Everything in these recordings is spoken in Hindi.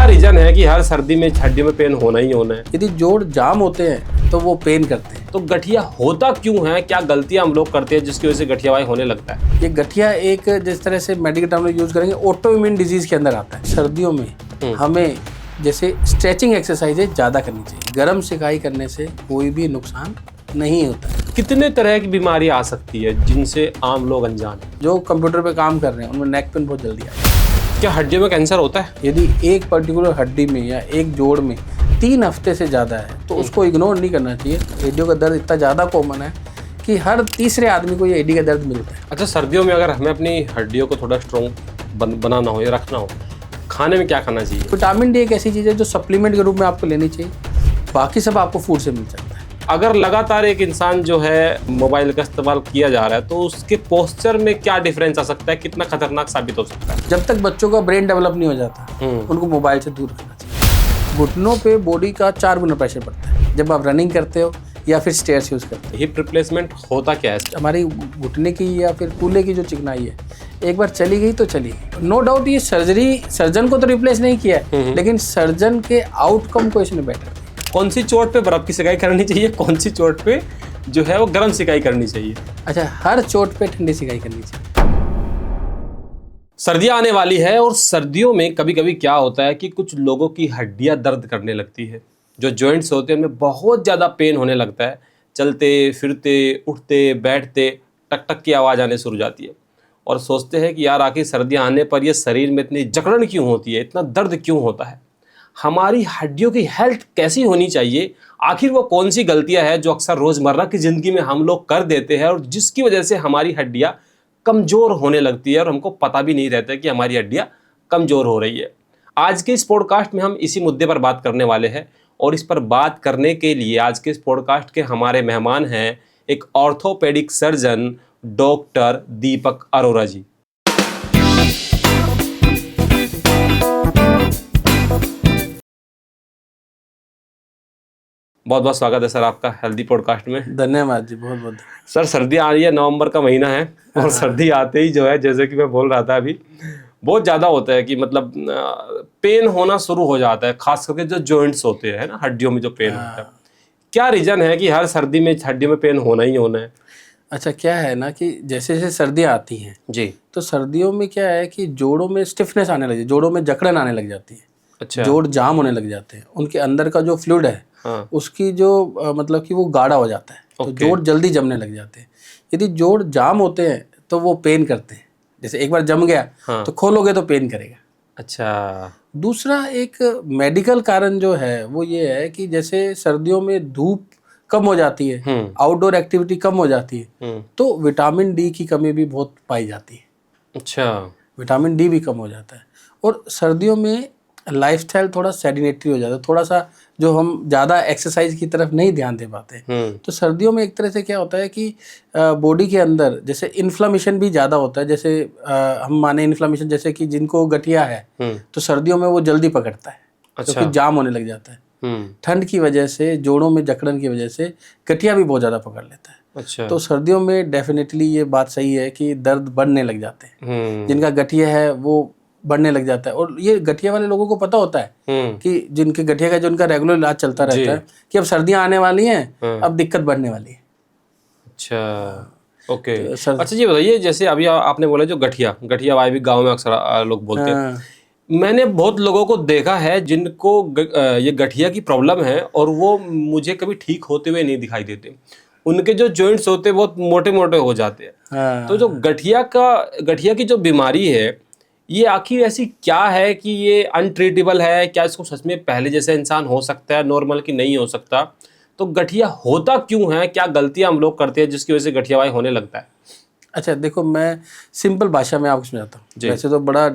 क्या रीजन है कि हर सर्दी में हड्डियों में पेन होना ही होना है? यदि जोड़ जाम होते हैं तो वो पेन करते हैं। तो गठिया होता क्यों है? क्या गलतियां हम लोग करते हैं जिसकी वजह से गठियावाई होने लगता है? ये गठिया एक जिस तरह से मेडिकल टर्म में यूज करेंगे ऑटो इम्यून डिजीज के अंदर आता है। सर्दियों में हमें जैसे स्ट्रेचिंग एक्सरसाइजेज ज़्यादा करनी चाहिए। गर्म सिकाई करने से कोई भी नुकसान नहीं होता है। कितने तरह की बीमारी आ सकती है जिनसे आम लोग अनजान हैं? जो कंप्यूटर पे काम कर रहे हैं उनमें नेक पेन बहुत जल्दी आता है। क्या हड्डियों में कैंसर होता है? यदि एक पर्टिकुलर हड्डी में या एक जोड़ में 3 हफ्ते से ज़्यादा है तो उसको इग्नोर नहीं करना चाहिए। एडियो का दर्द इतना ज़्यादा कॉमन है कि हर तीसरे आदमी को ये एडी का दर्द मिलता है। अच्छा, सर्दियों में अगर हमें अपनी हड्डियों को थोड़ा स्ट्रॉन्ग बनाना हो या रखना हो, खाने में क्या खाना चाहिए? विटामिन डी एक ऐसी चीज़ है जो सप्लीमेंट के रूप में आपको लेनी चाहिए। बाकी सब आपको फूड से मिल सकता है। अगर लगातार एक इंसान जो है मोबाइल का इस्तेमाल किया जा रहा है तो उसके पोस्चर में क्या डिफरेंस आ सकता है? कितना खतरनाक साबित हो सकता है? जब तक बच्चों का ब्रेन डेवलप नहीं हो जाता उनको मोबाइल से दूर रखना चाहिए। घुटनों पे बॉडी का 4 गुना प्रेशर पड़ता है जब आप रनिंग करते हो या फिर स्टेयर्स यूज़ करते हो। हिप रिप्लेसमेंट होता क्या है? हमारी घुटने की या फिर कूल्हे की जो चिकनाई है एक बार चली गई तो चली गई। नो डाउट ये सर्जन को तो रिप्लेस नहीं किया है लेकिन सर्जन के आउटकम को इसने बेटर किया। कौन सी चोट पे बर्फ की सिकाई करनी चाहिए, कौन सी चोट पे जो है वो गर्म सिकाई करनी चाहिए? अच्छा, हर चोट पे ठंडी सिकाई करनी चाहिए। सर्दियां आने वाली है और सर्दियों में कभी कभी क्या होता है कि कुछ लोगों की हड्डियां दर्द करने लगती है। जो जॉइंट्स होते हैं उनमें बहुत ज़्यादा पेन होने लगता है। चलते फिरते उठते बैठते टक टक की आवाज़ आने शुरू हो जाती है और सोचते हैं कि यार आखिर सर्दियां आने पर ये शरीर में इतनी जकड़न क्यों होती है, इतना दर्द क्यों होता है? हमारी हड्डियों की हेल्थ कैसी होनी चाहिए? आखिर वो कौन सी गलतियां हैं जो अक्सर रोज़मर्रा की ज़िंदगी में हम लोग कर देते हैं और जिसकी वजह से हमारी हड्डियां कमज़ोर होने लगती है और हमको पता भी नहीं रहता कि हमारी हड्डियां कमज़ोर हो रही है। आज के इस पॉडकास्ट में हम इसी मुद्दे पर बात करने वाले हैं और इस पर बात करने के लिए आज के इस पॉडकास्ट के हमारे मेहमान हैं एक ऑर्थोपेडिक सर्जन डॉक्टर दीपक अरोरा जी। बहुत बहुत स्वागत है सर आपका हेल्दी पॉडकास्ट में। धन्यवाद जी, बहुत बहुत। सर, सर्दी आ रही है, नवंबर का महीना है और सर्दी आते ही जो है जैसे कि मैं बोल रहा था अभी बहुत ज़्यादा होता है कि मतलब पेन होना शुरू हो जाता है, खास करके जो जॉइंट्स होते हैं ना, हड्डियों में जो पेन होता है। क्या रीज़न है कि हर सर्दी में हड्डियों में पेन होना ही होना है? अच्छा, क्या है ना कि जैसे जैसे सर्दियाँ आती हैं जी, तो सर्दियों में क्या है कि जोड़ों में स्टिफनेस आने लगी, जोड़ों में जकड़न आने लग जाती है। अच्छा, जोड़ जाम होने लग जाते हैं। उनके अंदर का जो फ्लूइड है हाँ, उसकी जो मतलब कि वो गाढ़ा हो जाता है तो जोड़ जल्दी जमने लग जाते हैं। यदि जोड़ जाम होते हैं तो वो पेन करते हैं। जैसे एक बार जम गया तो खोलोगे तो पेन करेगा। अच्छा, दूसरा एक मेडिकल कारण जो है वो ये है कि जैसे सर्दियों में धूप कम हो जाती है, आउटडोर एक्टिविटी कम हो जाती है तो विटामिन डी की कमी भी बहुत पाई जाती है। अच्छा, विटामिन डी भी कम हो जाता है और सर्दियों में लाइफस्टाइल थोड़ा सेडिनेटरी हो जाता है। थोड़ा सा जो हम ज़्यादा एक्सरसाइज की तरफ नहीं ध्यान दे पाते तो सर्दियों में एक तरह से क्या होता है कि बॉडी के अंदर जैसे इन्फ्लामेशन भी ज़्यादा होता है। जैसे हम माने इन्फ्लामेशन जैसे कि जिनको गठिया है तो सर्दियों में वो जल्दी पकड़ता है क्योंकि जाम होने लग जाता है। ठंड की वजह से, जोड़ों में जकड़न की वजह से गठिया भी बहुत ज़्यादा पकड़ लेता है। अच्छा, तो सर्दियों में डेफिनेटली ये बात सही है कि दर्द बढ़ने लग जाते हैं। जिनका गठिया है वो बढ़ने लग जाता है और ये गठिया वाले लोगों को पता होता है कि जिनके गठिया का जो उनका रेगुलर इलाज चलता रहता है कि अब सर्दियां आने वाली हैं, अब दिक्कत बढ़ने वाली है। अच्छा, ओके। अच्छा जी, बताइए जैसे अभी आपने बोला जो गठिया वाई भी गाँव में अक्सर लोग बोलते हैं। मैंने बहुत लोगों को देखा है जिनको ये गठिया की प्रॉब्लम है और वो मुझे कभी ठीक होते हुए नहीं दिखाई देते। उनके जो जॉइंट्स होते हैं बहुत मोटे मोटे हो जाते हैं। तो जो गठिया की जो बीमारी है ये आखिर ऐसी क्या है कि ये अनट्रीटेबल है? क्या इसको सच में पहले जैसा इंसान हो सकता है नॉर्मल कि नहीं हो सकता? तो गठिया होता क्यों है? क्या गलतियां हम लोग करते हैं जिसकी वजह से गठियावाई होने लगता है? अच्छा देखो, मैं सिंपल भाषा में आपको समझाता हूँ। वैसे तो बड़ा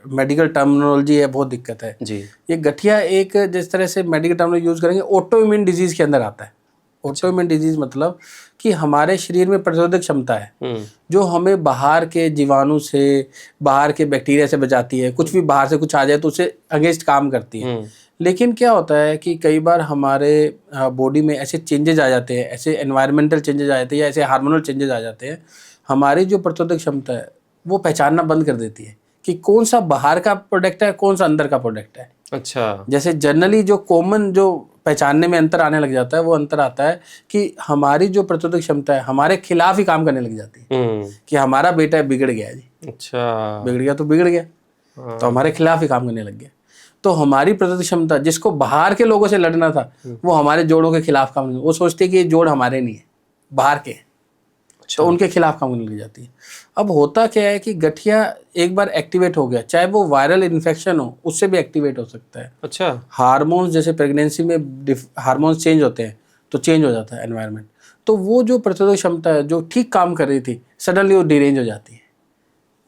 मेडिकल टर्मिनोलॉजी है, बहुत दिक्कत है जी। ये गठिया एक जिस तरह से मेडिकल टर्मिनोलॉजी यूज़ करेंगे ऑटो इम्यून डिजीज़ के अंदर आता है। ऑटो इम्यून डिजीज़ मतलब कि हमारे शरीर में प्रतिरोधक क्षमता है जो हमें बाहर के जीवाणु से, बाहर के बैक्टीरिया से बचाती है। कुछ भी बाहर से कुछ आ जाए तो उससे अगेंस्ट काम करती है। लेकिन क्या होता है कि कई बार हमारे बॉडी में ऐसे चेंजेज आ जाते हैं, ऐसे एनवायरमेंटल चेंजेज आ जाते हैं या ऐसे हार्मोनल चेंजेज आ जाते हैं, हमारी जो प्रतिरोधक क्षमता है वो पहचानना बंद कर देती है कि कौन सा बाहर का प्रोडक्ट है, कौन सा अंदर का प्रोडक्ट है। अच्छा। जैसे जनरली जो कॉमन जो पहचानने में अंतर आने लग जाता है, वो अंतर आता है कि हमारी जो प्रतिरोधक क्षमता है हमारे खिलाफ ही काम करने लग जाती है। कि हमारा बेटा बिगड़ गया जी, अच्छा, बिगड़ गया तो बिगड़ गया, तो हमारे खिलाफ ही काम करने लग गया। तो हमारी प्रतिरोधक क्षमता, जिसको बाहर के लोगों से लड़ना था, वो हमारे जोड़ों के खिलाफ काम करने, वो सोचते हैं कि ये जोड़ हमारे नहीं है, बाहर के, तो उनके खिलाफ काम करने लग जाती है। अब होता क्या है कि गठिया एक बार एक्टिवेट हो गया, चाहे वो वायरल इन्फेक्शन हो, उससे भी एक्टिवेट हो सकता है। अच्छा। हार्मोन्स, जैसे प्रेगनेंसी में हार्मोन्स चेंज होते हैं, तो चेंज हो जाता है एनवायरनमेंट, तो वो जो प्रतिरोधक क्षमता है जो ठीक काम कर रही थी, सडनली वो डिरेंज हो जाती है।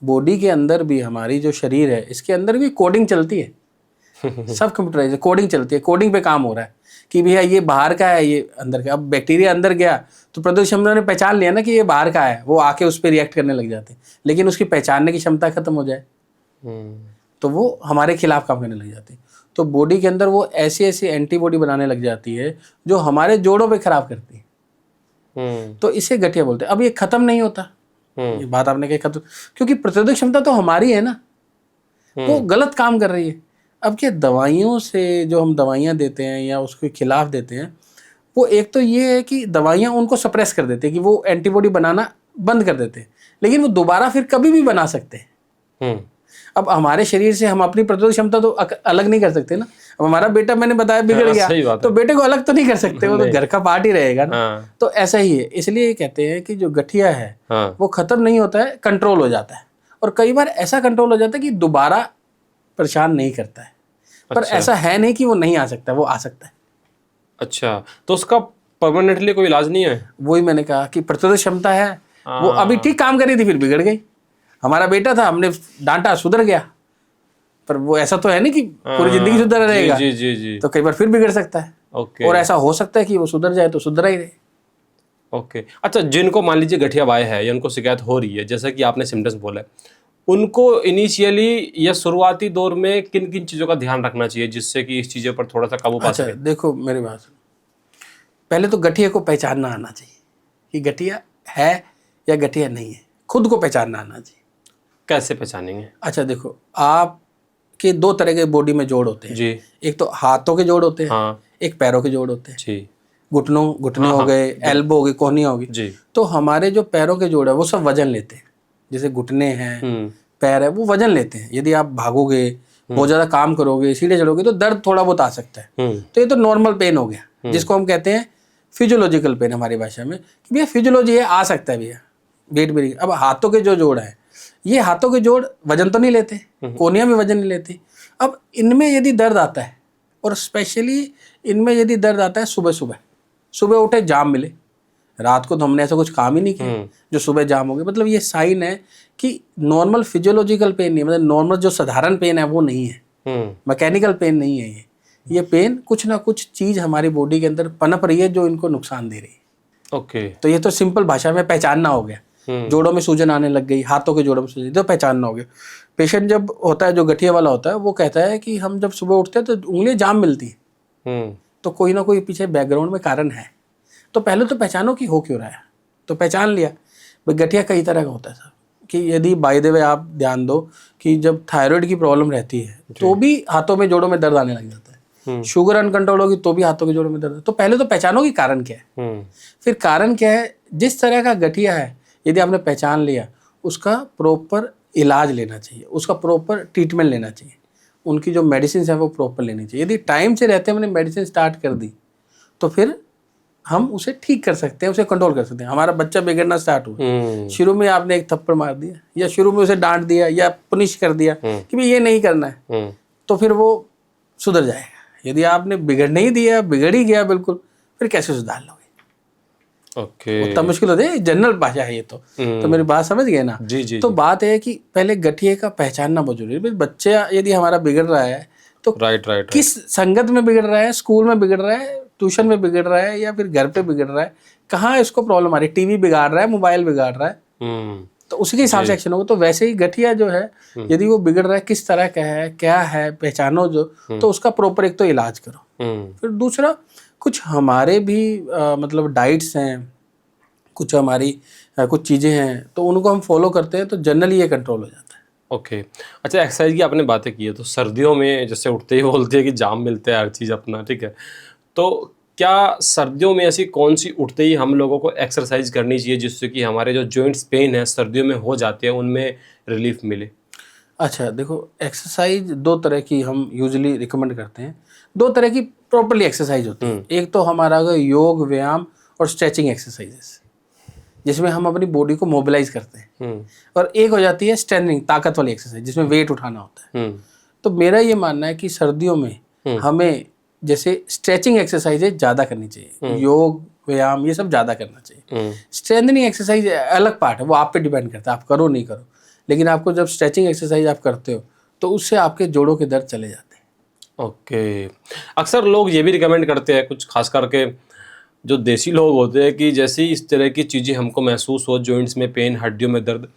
बॉडी के अंदर भी, हमारी जो शरीर है इसके अंदर भी कोडिंग चलती है, सब कंप्यूटराइज कोडिंग चलती है, कोडिंग पे काम हो रहा है कि भैया ये बाहर का है, ये अंदर का। अब बैक्टीरिया अंदर गया तो प्रतिरोधक क्षमता ने पहचान लिया ना कि ये बाहर का है, वो आके उस पर रिएक्ट करने लग जाते हैं, लेकिन उसकी पहचानने की क्षमता खत्म हो जाए तो वो हमारे खिलाफ काम करने लग जाती है। तो बॉडी के अंदर वो ऐसी ऐसी एंटीबॉडी बनाने लग जाती है जो हमारे जोड़ों पे खराब करती है, तो इसे गठिया बोलते हैं। अब ये खत्म नहीं होता, ये बात आपने कही खत्म, क्योंकि प्रतिरोधक क्षमता तो हमारी है ना, वो गलत काम कर रही है। अब क्या दवाइयों से, जो हम दवाइयाँ देते हैं या उसके खिलाफ देते हैं, वो एक तो ये है कि दवाइयाँ उनको सप्रेस कर देते हैं, कि वो एंटीबॉडी बनाना बंद कर देते हैं, लेकिन वो दोबारा फिर कभी भी बना सकते हैं। अब हमारे शरीर से हम अपनी प्रतिरोधक क्षमता तो अलग नहीं कर सकते ना। अब हमारा बेटा, मैंने बताया, बिगड़ गया, तो बेटे को अलग तो नहीं कर सकते, वो तो घर का पार्ट ही रहेगा ना। तो ऐसा ही है, इसलिए ये कहते हैं कि जो गठिया है वो खत्म नहीं होता है, कंट्रोल हो जाता है, और कई बार ऐसा कंट्रोल हो जाता है कि दोबारा परेशान नहीं करता है। पर ऐसा है नहीं कि वो नहीं आ सकता, वो आ सकता है। अच्छा, तो उसका परमानेंटली कोई इलाज नहीं है? वही मैंने कहा कि प्रतिरोधक क्षमता है, वो अभी ठीक काम कर रही थी, फिर बिगड़ गई। हमारा बेटा था, हमने डांटा, सुधर गया, पर वो ऐसा तो है नहीं कि पूरी जिंदगी सुधर रहेगा। जी जी जी। तो कई बार फिर बिगड़ सकता है। ओके। और ऐसा हो सकता है कि वो सुधर जाए तो सुधर ही रहे। ओके। अच्छा, जिनको मान लीजिए गठिया बाय है या उनको शिकायत हो रही है, जैसा कि आपने सिम्टम्स बोला है, उनको इनिशियली या शुरुआती दौर में किन किन चीज़ों का ध्यान रखना चाहिए जिससे कि इस चीज़ों पर थोड़ा सा काबू पा सके? देखो मेरी बात सुनो, पहले तो गठिया को पहचानना आना चाहिए कि गठिया है या गठिया नहीं है, खुद को पहचानना आना चाहिए। कैसे पहचानेंगे? अच्छा देखो, आपके दो तरह के बॉडी में जोड़ होते हैं जी। एक तो हाथों के जोड़ होते हैं, हाँ। एक पैरों के जोड़ होते हैं। जी। घुटने हो गए, एल्बो हो गई, कोहनी होगी। जी। तो हमारे जो पैरों के जोड़ है वो सब वजन लेते हैं। जैसे घुटने हैं, पैर है, वो वजन लेते हैं। यदि आप भागोगे, बहुत ज्यादा काम करोगे, सीढ़े चढ़ोगे, तो दर्द थोड़ा बहुत आ सकता है। तो ये तो नॉर्मल पेन हो गया, जिसको हम कहते हैं फिजियोलॉजिकल पेन हमारी भाषा में, कि भैया फिजियोलॉजी है, आ सकता है भैया, वेट ब्रेक। अब हाथों के जो जोड़ है, ये हाथों के जोड़ वजन तो नहीं लेते, कोहनियाँ भी वजन नहीं लेती। अब इनमें यदि दर्द आता है, और स्पेशली इनमें यदि दर्द आता है सुबह उठे, जाम मिले, रात को तो हमने ऐसा कुछ काम ही नहीं किया, जो सुबह जाम हो गया, मतलब ये साइन है कि नॉर्मल फिजियोलॉजिकल पेन नहीं, मतलब नॉर्मल जो साधारण पेन है वो नहीं है, मैकेनिकल पेन नहीं है। ये पेन कुछ ना कुछ चीज़ हमारी बॉडी के अंदर पनप रही है जो इनको नुकसान दे रही है। ओके। तो ये तो सिंपल भाषा में पहचानना हो गया। जोड़ों में सूजन आने लग गई, हाथों के जोड़ों में सूजन, तो पहचानना हो गया। पेशेंट जब होता है, जो गठिया वाला होता है, वो कहता है कि हम जब सुबह उठते हैं तो उंगलियां जाम मिलती है, तो कोई ना कोई पीछे बैकग्राउंड में कारण है। तो पहले तो पहचानो कि हो क्यों रहा है। तो पहचान लिया। भाई गठिया कई तरह का होता है साहब, कि यदि बाय द वे आप ध्यान दो कि जब थायराइड की प्रॉब्लम रहती है तो भी हाथों में जोड़ों में दर्द आने लग जाता है। शुगर अनकंट्रोल होगी तो भी हाथों के जोड़ों में दर्द। तो पहले तो पहचानो कि कारण क्या है। फिर कारण क्या है, जिस तरह का गठिया है यदि आपने पहचान लिया, उसका प्रॉपर इलाज लेना चाहिए, उसका प्रॉपर ट्रीटमेंट लेना चाहिए, उनकी जो मेडिसिन है वो प्रॉपर लेनी चाहिए। यदि टाइम से रहते हमने मेडिसिन स्टार्ट कर दी तो फिर हम उसे ठीक कर सकते हैं, उसे कंट्रोल कर सकते हैं। हमारा बच्चा बिगड़ना स्टार्ट हुआ, शुरू में आपने एक थप्पड़ मार दिया या शुरू में उसे डांट दिया या पुनिश कर दिया कि भाई ये नहीं करना है, तो फिर वो सुधर जाएगा। यदि आपने बिगड़ने ही दिया, बिगड़ ही गया बिल्कुल, फिर कैसे सुधार लोगे? ओके। उतना मुश्किल होता है, जनरल भाषा है ये तो मेरी बात समझ गए ना? जी जी। तो बात है कि पहले गठिए का पहचानना बहुत जरूरी है। बच्चा यदि हमारा बिगड़ रहा है तो राइट किस संगत में बिगड़ रहा है, स्कूल में बिगड़ रहा है, ट्यूशन में बिगड़ रहा है, या फिर घर पे बिगड़ रहा है, कहाँ इसको प्रॉब्लम आ रही है, टीवी बिगाड़ रहा है, मोबाइल बिगाड़ रहा है, तो उसी के हिसाब से एक्शन होगा। तो वैसे ही गठिया जो है, यदि वो बिगड़ रहा है, किस तरह का है, क्या है, पहचानो जो, तो उसका प्रॉपर एक तो इलाज करो। फिर दूसरा, कुछ हमारे भी मतलब डाइट्स हैं, कुछ हमारी कुछ चीज़ें हैं, तो उनको हम फॉलो करते हैं तो जनरली ये कंट्रोल हो जाता है। ओके। अच्छा, एक्सरसाइज की आपने बातें की है, तो सर्दियों में जैसे उठते ही बोलते हैं कि जाम मिलता है हर चीज़ अपना, ठीक है। तो क्या सर्दियों में ऐसी कौन सी उठते ही हम लोगों को एक्सरसाइज करनी चाहिए जिससे कि हमारे जो जॉइंट्स पेन है सर्दियों में हो जाते हैं उनमें रिलीफ मिले? अच्छा देखो, एक्सरसाइज दो तरह की हम यूजुअली रिकमेंड करते हैं। दो तरह की प्रॉपरली एक्सरसाइज होती है। एक तो हमारा अगर योग, व्यायाम और स्ट्रेचिंग एक्सरसाइजेस, जिसमें हम अपनी बॉडी को मोबिलाइज करते हैं। और एक हो जाती है स्ट्रेंथनिंग, ताकत वाली एक्सरसाइज, जिसमें वेट उठाना होता है। तो मेरा ये मानना है कि सर्दियों में हमें जैसे स्ट्रेचिंग एक्सरसाइजेज ज़्यादा करनी चाहिए, योग व्यायाम ये सब ज़्यादा करना चाहिए। स्ट्रेंथनिंग एक्सरसाइज अलग पार्ट है, वो आप पे डिपेंड करता है, आप करो नहीं करो। लेकिन आपको जब स्ट्रेचिंग एक्सरसाइज आप करते हो तो उससे आपके जोड़ों के दर्द चले जाते हैं। ओके। अक्सर लोग ये भी रिकमेंड करते हैं, कुछ खास करके जो देसी लोग होते हैं, कि जैसे ही इस तरह की चीज़ें हमको महसूस हो, जॉइंट्स में पेन, हड्डियों में दर्द,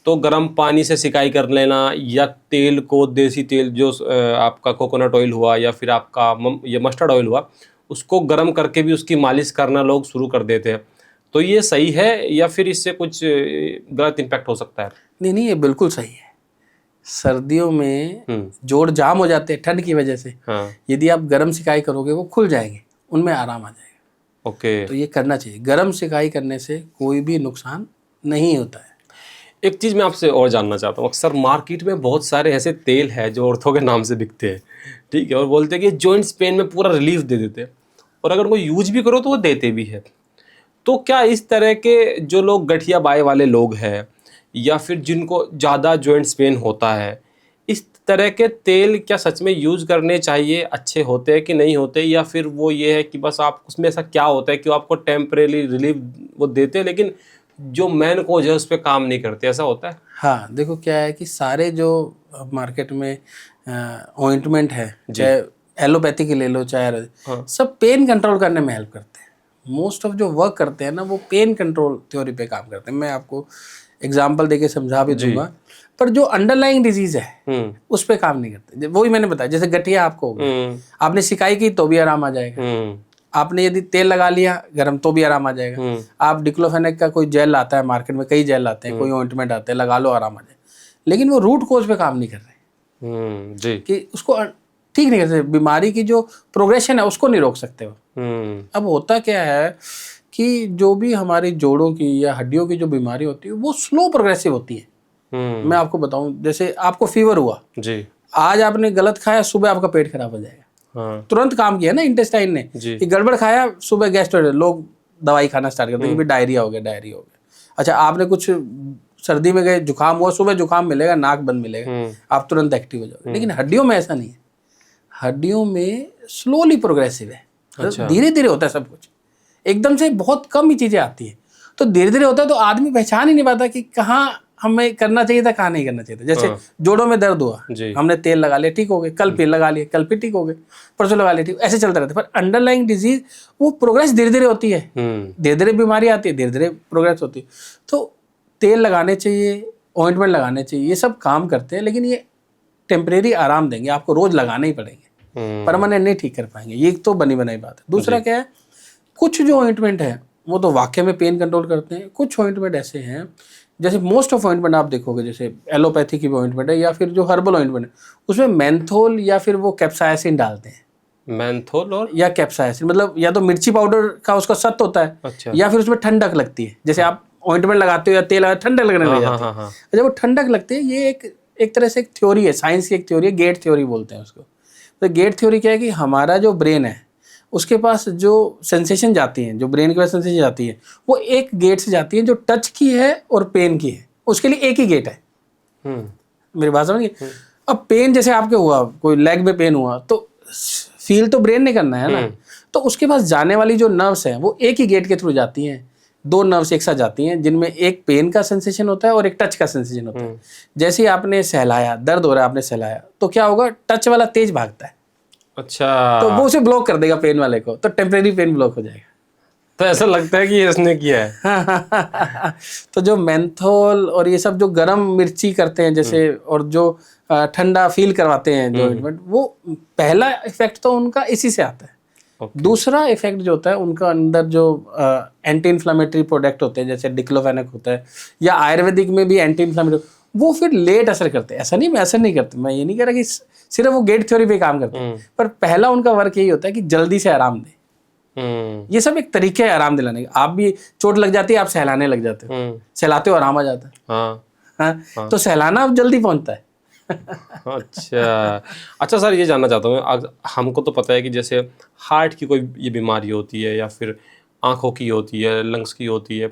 तो गर्म पानी से सिकाई कर लेना, या तेल को, देसी तेल जो आपका कोकोनट ऑयल हुआ या फिर आपका ये मस्टर्ड ऑयल हुआ, उसको गर्म करके भी उसकी मालिश करना लोग शुरू कर देते हैं। तो ये सही है या फिर इससे कुछ गलत इम्पैक्ट हो सकता है? नहीं नहीं, ये बिल्कुल सही है। सर्दियों में जोड़ जाम हो जाते हैं ठंड की वजह से। हाँ। यदि आप गर्म सिकाई करोगे वो खुल जाएंगे, उनमें आराम आ जाएगा। ओके। तो ये करना चाहिए। गर्म सिकाई करने से कोई भी नुकसान नहीं होता है। एक चीज़ मैं आपसे और जानना चाहता हूँ, अक्सर मार्केट में बहुत सारे ऐसे तेल हैं जो ऑर्थो के नाम से बिकते हैं, ठीक है, और बोलते हैं कि जॉइंट्स पेन में पूरा रिलीफ दे देते हैं, और अगर कोई यूज भी करो तो वो देते भी है। तो क्या इस तरह के जो लोग गठिया बाय वाले लोग हैं, या फिर जिनको ज़्यादा जॉइंट्स पेन होता है, इस तरह के तेल क्या सच में यूज़ करने चाहिए? अच्छे होते हैं कि नहीं होते? या फिर वो ये है कि बस आप उसमें ऐसा क्या होता है कि वो आपको टेम्परेरी रिलीफ वो देते हैं, लेकिन जो मेन कोज है उस पर काम नहीं करते, ऐसा होता है? हाँ देखो, क्या है कि सारे जो मार्केट में ऑइंटमेंट है, चाहे एलोपैथी के ले लो चाहे सब पेन कंट्रोल करने में हेल्प करते हैं। मोस्ट ऑफ जो वर्क करते हैं ना, वो पेन कंट्रोल थ्योरी पे काम करते हैं। मैं आपको एग्जांपल देके समझा भी दूंगा, पर जो अंडरलाइंग डिजीज है उस पे काम नहीं करते। वही मैंने बताया, जैसे गठिया आपको हो गया, आपने सिकाई की तो भी आराम आ जाएगा। आपने यदि तेल लगा लिया गरम तो भी आराम आ जाएगा। आप डिक्लोफेनेक का कोई जेल आता है मार्केट में, कई जेल आते हैं, कोई ऑइंटमेंट आते हैं, लगा लो आराम आ जाए। लेकिन वो रूट कोज पे काम नहीं कर रहे जी। कि उसको ठीक नहीं कर सकते। बीमारी की जो प्रोग्रेशन है उसको नहीं रोक सकते वो। अब होता क्या है कि जो भी हमारी जोड़ों की या हड्डियों की जो बीमारी होती है वो स्लो प्रोग्रेसिव होती है। मैं आपको बताऊं, जैसे आपको फीवर हुआ जी, आज आपने गलत खाया, सुबह आपका पेट खराब हो जाएगा। हाँ, तुरंत काम किया ना इंटेस्टाइन ने कि गड़बड़ खाया, सुबह गैस्ट्रो, लोग दवाई खाना स्टार्ट करते हैं कि डायरिया हो गया, डायरिया हो गया। अच्छा, आपने कुछ सर्दी में गए, जुकाम हुआ, सुबह जुकाम मिलेगा, नाक बंद मिलेगा, आप तुरंत एक्टिव हो जाओगे। लेकिन हड्डियों में ऐसा नहीं है। हड्डियों में स्लोली प्रोग्रेसिव है, धीरे धीरे होता है सब कुछ। एकदम से बहुत कम ही चीजें आती है, तो धीरे धीरे होता है। तो आदमी पहचान ही नहीं पाता कि कहाँ हमें करना चाहिए था, कहाँ नहीं करना चाहिए था। जैसे जोड़ों में दर्द हुआ, हमने तेल लगा लिया, ठीक हो गए, कल फिर लगा लिया, कल फिर ठीक हो गए, परसों लगा लिया, ठीक, ऐसे चलता रहता है। पर अंडरलाइंग डिजीज वो प्रोग्रेस धीरे धीरे होती है, धीरे धीरे बीमारी आती है, धीरे धीरे प्रोग्रेस होती है। तो तेल लगाने चाहिए, ऑइंटमेंट लगाने चाहिए, ये सब काम करते हैं, लेकिन ये टेम्परेरी आराम देंगे, आपको रोज लगाने ही पड़ेंगे, परमानेंट नहीं ठीक कर पाएंगे। ये तो बनी बनाई बात है। दूसरा क्या है, कुछ जो ऑइंटमेंट है वो तो वाकई में पेन कंट्रोल करते हैं। कुछ ऑइंटमेंट ऐसे हैं, जैसे मोस्ट ऑफ ऑइंटमेंट आप देखोगे, जैसे एलोपैथी की भी ऑइंटमेंट है या फिर जो हर्बल ऑइंटमेंट है, उसमें मेंथोल या फिर वो कैप्साइसिन डालते हैं। मेंथोल और या कैप्साइसिन मतलब या तो मिर्ची पाउडर का उसका सत्त होता है, अच्छा, या फिर उसमें ठंडक लगती है। जैसे आप ऑइंटमेंट लगाते हो या तेल लगाते हो, ठंडक लगने लग जाती है। जब वो ठंडक लगती है, ये एक तरह से एक थ्योरी है, साइंस की एक थ्योरी है, गेट थ्योरी बोलते हैं उसको। तो गेट थ्योरी क्या है कि हमारा जो ब्रेन है उसके पास जो सेंसेशन जाती हैं, जो ब्रेन के पास सेंसेशन जाती है, वो एक गेट से जाती है जो टच की है और पेन की है। उसके लिए एक ही गेट है। मेरी बात समझिए। अब पेन जैसे आपके हुआ, कोई लेग में पेन हुआ, तो फील तो ब्रेन ने करना है ना। तो उसके पास जाने वाली जो नर्व्स हैं वो एक ही गेट के थ्रू जाती हैं। दो नर्व्स एक साथ जाती हैं जिनमें एक पेन का सेंसेशन होता है और एक टच का सेंसेशन होता है। जैसे ही आपने सहलाया, दर्द हो रहा है, आपने सहलाया, तो क्या होगा, टच वाला तेज भागता है। अच्छा, तो वो उसे ब्लॉक कर देगा पेन वाले को, तो टेम्परेरी पेन ब्लॉक हो जाएगा। तो ऐसा लगता है कि इसने किया है। तो जो मेंथोल और ये सब जो गरम मिर्ची करते हैं जैसे, और जो ठंडा फील करवाते हैं जो ऑइंटमेंट, वो पहला इफेक्ट तो उनका इसी से आता है। दूसरा इफेक्ट जो होता है उनका, अंदर जो एंटी इन्फ्लामेटरी प्रोडक्ट होते हैं, जैसे डिक्लोफेनेक होता है, या आयुर्वेदिक में भी एंटी इन्फ्लामेटरी, वो फिर लेट असर करते हैं। ऐसा नहीं, मैं असर नहीं करते, मैं ये नहीं कह रहा कि सिर्फ वो गेट थ्योरी पे काम करते हैं, पर पहला उनका वर्क यही होता है कि जल्दी से आराम दे। ये सब एक तरीके है आराम दिलाने का। आप भी चोट लग जाती है, आप सहलाने लग जाते हो, सहलाते हो आराम आ जाता है। हाँ, तो सहलाना अब जल्दी पहुंचता है। अच्छा सर, ये जानना चाहता हूँ, हमको तो पता है कि जैसे हार्ट की कोई ये बीमारी होती है, या फिर आंखों की होती है, लंग्स की होती है,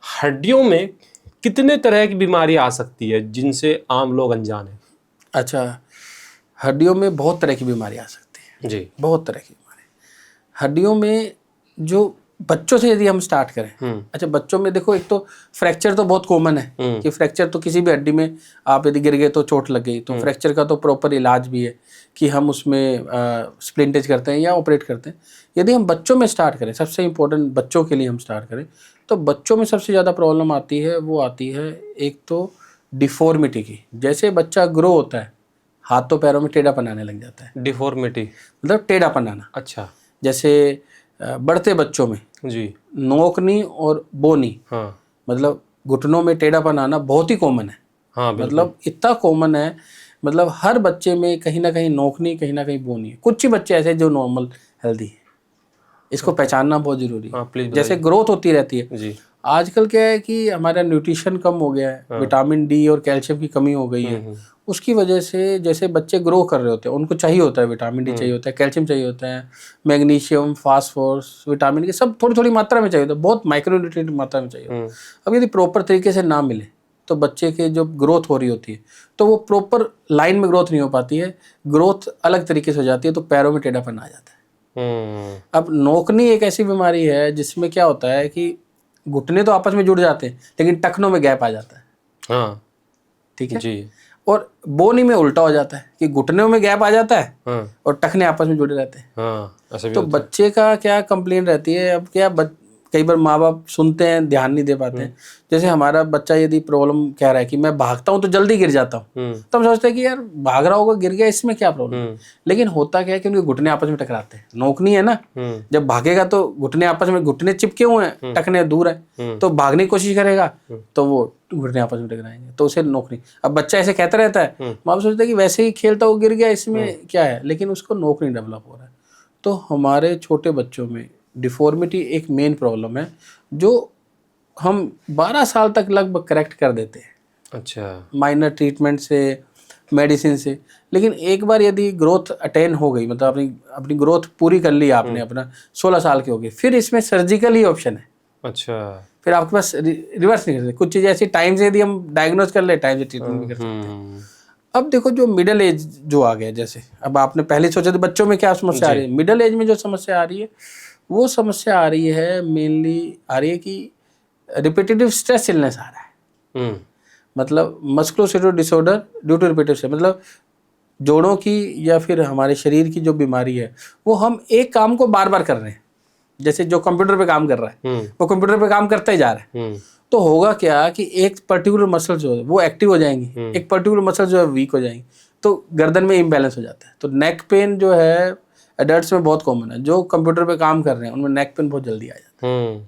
हड्डियों में कितने तरह की बीमारी आ सकती है जिनसे आम लोग अनजान हैं? अच्छा, हड्डियों में बहुत तरह की बीमारी आ सकती है जी। बहुत तरह की बीमारी हड्डियों में। जो बच्चों से यदि हम स्टार्ट करें, अच्छा बच्चों में देखो, एक तो फ्रैक्चर तो बहुत कॉमन है कि फ्रैक्चर तो किसी भी हड्डी में आप यदि गिर गए तो चोट लग गई, तो फ्रैक्चर का तो प्रॉपर इलाज भी है कि हम उसमें स्प्लिंटेज करते हैं या ऑपरेट करते हैं। यदि हम बच्चों में स्टार्ट करें, सबसे इम्पोर्टेंट बच्चों के लिए हम स्टार्ट करें, तो बच्चों में सबसे ज़्यादा प्रॉब्लम आती है, वो आती है एक तो डिफॉर्मिटी की। जैसे बच्चा ग्रो होता है, हाथों पैरों में टेढ़ापन आने लग जाता है। डिफॉर्मिटी मतलब टेढ़ापन आना। अच्छा। जैसे बढ़ते बच्चों में जी। नोकनी और बोनी, हाँ। मतलब घुटनों में टेढ़ापन आना बहुत ही कॉमन है। हाँ, मतलब इतना कॉमन है, मतलब हर बच्चे में कहीं ना कहीं नोकनी, कहीं ना कहीं बोनी है। कुछ ही बच्चे ऐसे जो नॉर्मल हेल्दी है, इसको पहचानना बहुत जरूरी है। हाँ, प्लीज जैसे ग्रोथ होती रहती है। जी। आजकल क्या है कि हमारा न्यूट्रिशन कम हो गया है, विटामिन डी और कैल्शियम की कमी हो गई है। उसकी वजह से जैसे बच्चे ग्रो कर रहे होते हैं, उनको चाहिए होता है विटामिन डी, चाहिए होता है कैल्शियम, चाहिए होता है मैग्नीशियम, फास्फोरस, विटामिन के सब थोड़ी थोड़ी मात्रा में चाहिए होता है, बहुत माइक्रोन्यूट्रिएंट मात्रा में चाहिए होता है। अब यदि प्रॉपर तरीके से ना मिले तो बच्चे के जो ग्रोथ हो रही होती है, तो वो प्रॉपर लाइन में ग्रोथ नहीं हो पाती है, ग्रोथ अलग तरीके से हो जाती है, तो पैरों में टेढ़ापन आ जाता है। अब नोकनी एक ऐसी बीमारी है जिसमें क्या होता है कि घुटने तो आपस में जुड़ जाते हैं, लेकिन टखनों में गैप आ जाता है। हाँ, ठीक है जी। और बोनी में उल्टा हो जाता है कि घुटनों में गैप आ जाता है, हाँ। और टखने आपस में जुड़े रहते हैं। हाँ, ऐसा भी तो होता है। बच्चे का क्या कंप्लेन रहती है, अब क्या कई बार माँ बाप सुनते हैं, ध्यान नहीं दे पाते हैं। जैसे हमारा बच्चा यदि प्रॉब्लम कह रहा है कि मैं भागता हूँ तो जल्दी गिर जाता हूँ, तो हम सोचते हैं कि यार भाग रहा होगा, गिर गया, इसमें क्या प्रॉब्लम। लेकिन होता क्या है कि उनके घुटने आपस में टकराते हैं, नोकनी है ना, जब भागेगा तो घुटने आपस में, घुटने चिपके हुए हैं, टखने दूर है, तो भागने की कोशिश करेगा तो वो घुटने आपस में टकराएंगे, तो उसे नोकनी। अब बच्चा ऐसे कहता रहता है, माँ बाप सोचते हैं कि वैसे ही खेलता वो गिर गया, इसमें क्या है, लेकिन उसको नोकनी डेवलप हो रहा है। तो हमारे छोटे बच्चों में डिफॉर्मिटी एक मेन प्रॉब्लम है, जो हम 12 साल तक लगभग करेक्ट कर देते हैं। अच्छा। माइनर ट्रीटमेंट से, मेडिसिन से। लेकिन एक बार यदि ग्रोथ अटेन हो गई, मतलब अपनी ग्रोथ पूरी कर ली आपने, अपना 16 साल के हो गए, फिर इसमें सर्जिकल ही ऑप्शन है। अच्छा। फिर आपके पास रिवर्स नहीं कर सकते। कुछ चीज़ें ऐसी टाइम से यदि हम डायग्नोज कर ले, टाइम से ट्रीटमेंट भी कर सकते हैं। अब देखो जो मिडिल एज जो आ गया, जैसे अब आपने पहले सोचा था बच्चों में क्या समस्या आ रही है, मिडिल एज में जो समस्या आ रही है, वो समस्या आ रही है, मेनली आ रही है कि रिपीटेटिव स्ट्रेस इलनेस आ रहा है। मतलब musculoskeletal disorder due to repetitive stress, मतलब जोड़ों की या फिर हमारे शरीर की जो बीमारी है, वो हम एक काम को बार बार कर रहे हैं। जैसे जो कंप्यूटर पे काम कर रहा है, वो कंप्यूटर पे काम करता ही जा रहा है, तो होगा क्या कि एक पर्टिकुलर मसल जो है वो एक्टिव हो जाएंगी, एक पर्टिकुलर मसल जो है वीक हो जाएंगी, तो गर्दन में इम्बैलेंस हो जाता है। तो नेक पेन जो है एडल्ट्स में बहुत कॉमन है, जो कंप्यूटर पे काम कर रहे हैं उनमें नेक पेन बहुत जल्दी आ जाता है।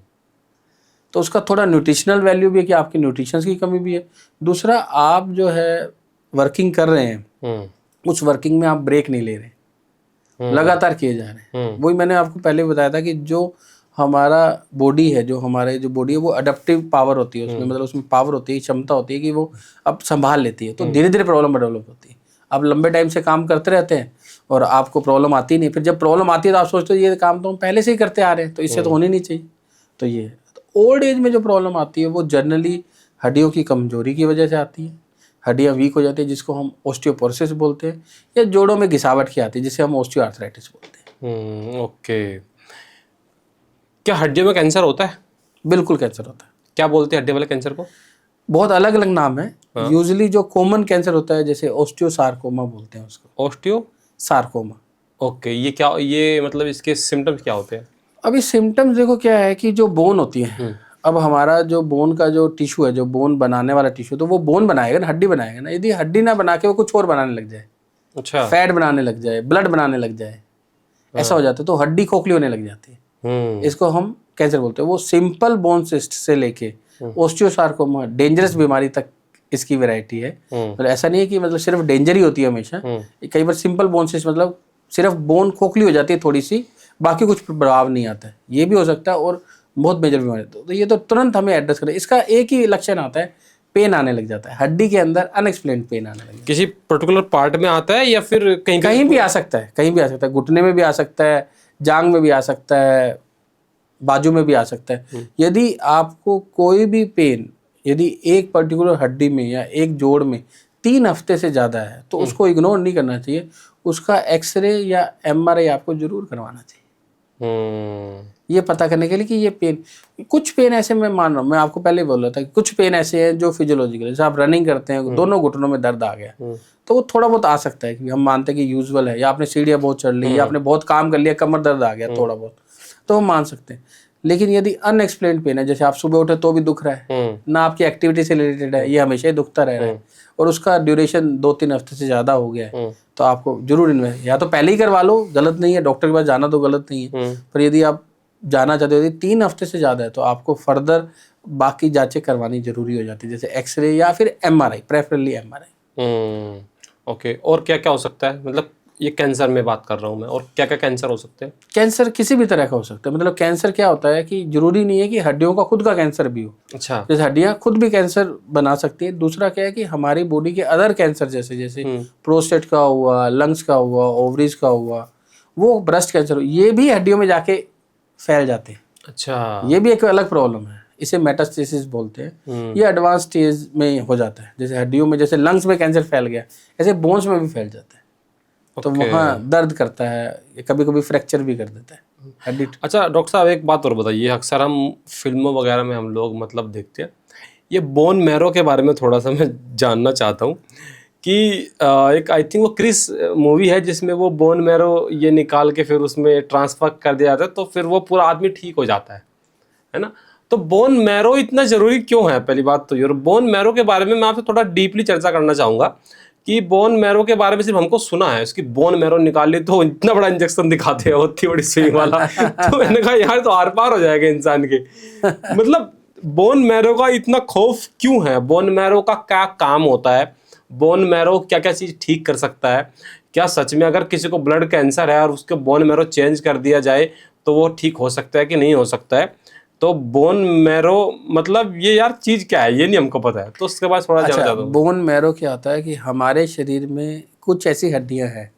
तो उसका थोड़ा न्यूट्रिशनल वैल्यू भी है कि आपकी न्यूट्रिशन की कमी भी है। दूसरा, आप जो है वर्किंग कर रहे हैं, उस वर्किंग में आप ब्रेक नहीं ले रहे, लगातार किए जा रहे हैं। वही मैंने आपको पहले बताया था कि जो हमारा बॉडी है, जो हमारे जो बॉडी है, वो अडेप्टिव पावर होती है उसमें, मतलब उसमें पावर होती है, क्षमता होती है कि वो अब संभाल लेती है। तो धीरे धीरे प्रॉब्लम डेवलप होती है। आप लंबे टाइम से काम करते रहते हैं और आपको प्रॉब्लम आती नहीं, फिर जब प्रॉब्लम आती है तो आप सोचते हो ये काम तो हम पहले से ही करते आ रहे हैं, तो इससे तो होनी नहीं चाहिए। तो ये ओल्ड एज में जो प्रॉब्लम आती है वो जनरली हड्डियों की कमजोरी की वजह से आती है, हड्डियाँ वीक हो जाती है, जिसको हम ऑस्टियोपोरोसिस बोलते हैं, या जोड़ों में घिसावट की आती है, जिसे हम ऑस्टियोआर्थराइटिस बोलते हैं। ओके। क्या हड्डियों में कैंसर होता है? बिल्कुल कैंसर होता है। क्या बोलते हैं हड्डी वाले कैंसर को? बहुत अलग अलग नाम है। यूजुअली जो कॉमन कैंसर होता है, जैसे ऑस्टियोसार्कोमा बोलते हैं उसको। ऑस्टियोसार्कोमा। ओके, ये क्या, ये मतलब इसके सिम्टम्स क्या होते हैं? अभी सिम्टम्स देखो क्या है कि जो बोन होती है, अब हमारा जो बोन का जो टिश्यू है, जो बोन बनाने वाला टिश्यू, तो वो बोन बनाएगा ना, हड्डी बनाएगा ना। यदि हड्डी ना बना के वो कुछ और बनाने लग जाए, अच्छा, फैट बनाने लग जाए, ब्लड बनाने लग जाए, ऐसा हो जाता है, तो हड्डी खोखली होने लग जाती है। इसको हम कैंसर बोलते हैं। वो सिंपल बोन सिस्ट से लेके ऑस्टियोसार्कोमा डेंजरस बीमारी तक इसकी वैरायटी है। मतलब ऐसा नहीं है कि मतलब सिर्फ डेंजर ही होती है हमेशा। कई बार सिंपल बोन सिस्ट मतलब सिर्फ बोन खोखली हो जाती है थोड़ी सी, बाकी कुछ प्रभाव नहीं आता है, ये भी हो सकता है। और बहुत मेजर बीमारी तो ये तो तुरंत हमें एड्रेस करें। इसका एक ही लक्षण आता है, पेन आने लग जाता है हड्डी के अंदर, अनएक्सप्लेन्ड पेन आने लग जाता है। किसी पर्टिकुलर पार्ट में आता है या फिर कहीं भी आ सकता है, कहीं भी आ सकता है, घुटने में भी आ सकता है, जांग में भी आ सकता है, बाजू में भी आ सकता है। यदि आपको कोई भी पेन यदि एक पर्टिकुलर हड्डी में या एक जोड़ में 3 हफ्ते से ज़्यादा है तो उसको इग्नोर नहीं करना चाहिए, उसका एक्सरे या MRI आपको जरूर करवाना चाहिए। ये पता करने के लिए कि ये पेन, कुछ पेन ऐसे मैं मान रहा हूँ, मैं आपको पहले बोल रहा था कि कुछ पेन ऐसे हैं जो फिजियोलॉजिकल, जैसे आप रनिंग करते हैं दोनों घुटनों में दर्द आ गया तो वो थोड़ा बहुत आ सकता है कि हम मानते हैं कि यूजुअल है, या आपने सीढ़ियाँ बहुत चढ़ ली या आपने बहुत काम कर लिया, कमर दर्द आ गया थोड़ा बहुत, तो हम मान सकते हैं। लेकिन यदि अनएक्सप्लेन्ड पेन है, जैसे आप सुबह उठे तो भी दुख रहा है ना, आपकी एक्टिविटी से रिलेटेड है, ये हमेशा ही दुखता रह रहा है और उसका ड्यूरेशन 2-3 हफ्ते से ज़्यादा हो गया है, तो आपको जरूर या तो पहले ही करवा लो, गलत नहीं है, डॉक्टर के पास जाना तो गलत नहीं है, पर यदि आप जाना चाहते हो, यदि 3 हफ्ते से ज़्यादा है तो आपको फर्दर बाकी जांचें करवानी जरूरी हो जाती है, जैसे एक्सरे या फिर MRI, प्रेफरेबली MRI। ओके, और क्या क्या हो सकता है? मतलब ये कैंसर में बात कर रहा हूँ मैं, और क्या क्या कैंसर हो सकते हैं? कैंसर किसी भी तरह का हो सकता है। मतलब कैंसर क्या होता है कि जरूरी नहीं है कि हड्डियों का खुद का कैंसर भी हो। अच्छा। जैसे हड्डियां खुद भी कैंसर बना सकती है। दूसरा क्या है कि हमारी बॉडी के अदर कैंसर जैसे प्रोस्टेट का हुआ, लंग्स का हुआ, ओवरीज का हुआ, वो ब्रेस्ट कैंसर, ये भी हड्डियों में जाके फैल जाते हैं। अच्छा, ये भी एक अलग प्रॉब्लम है, इसे मेटास्टेसिस बोलते हैं। ये एडवांस स्टेज में हो जाता है, जैसे हड्डियों में, जैसे लंग्स में कैंसर फैल गया, ऐसे बोन्स में भी फैल जाता है। तो वहाँ दर्द करता है, कभी कभी फ्रैक्चर भी कर देता है हड्डी। अच्छा डॉक्टर साहब, एक बात और बताइए, अक्सर हम फिल्मों वगैरह में हम लोग मतलब देखते हैं, ये बोन मैरो के बारे में थोड़ा सा मैं जानना चाहता हूँ कि एक आई थिंक वो क्रिस मूवी है जिसमें वो बोन मैरो ये निकाल के फिर उसमें ट्रांसफर कर दिया जाता है, तो फिर वो पूरा आदमी ठीक हो जाता है ना? तो बोन मैरो इतना ज़रूरी क्यों है? पहली बात तो ये, और बोन मैरो के बारे में मैं आपसे थोड़ा डीपली चर्चा करना चाहूँगा कि बोन मैरो के बारे में सिर्फ हमको सुना है, इसकी बोन मैरो निकाल ली तो इतना बड़ा इंजेक्शन दिखाते हैं, इतनी बड़ी सुई वाला तो मैंने कहा यार तो आर पार हो जाएगा इंसान के। मतलब बोन मैरो का इतना खौफ क्यों है? बोन मैरो का क्या काम होता है? बोन मैरो क्या क्या चीज़ ठीक कर सकता है? क्या सच में अगर किसी को ब्लड कैंसर है और उसके बोन मैरो चेंज कर दिया जाए तो वो ठीक हो सकता है कि नहीं हो सकता है? तो बोन मैरो मतलब ये यार चीज़ क्या है, ये नहीं हमको पता है, तो उसके बाद थोड़ा जानना चाहता हूँ। बोन मैरो क्या होता है कि हमारे शरीर में कुछ ऐसी हड्डियां हैं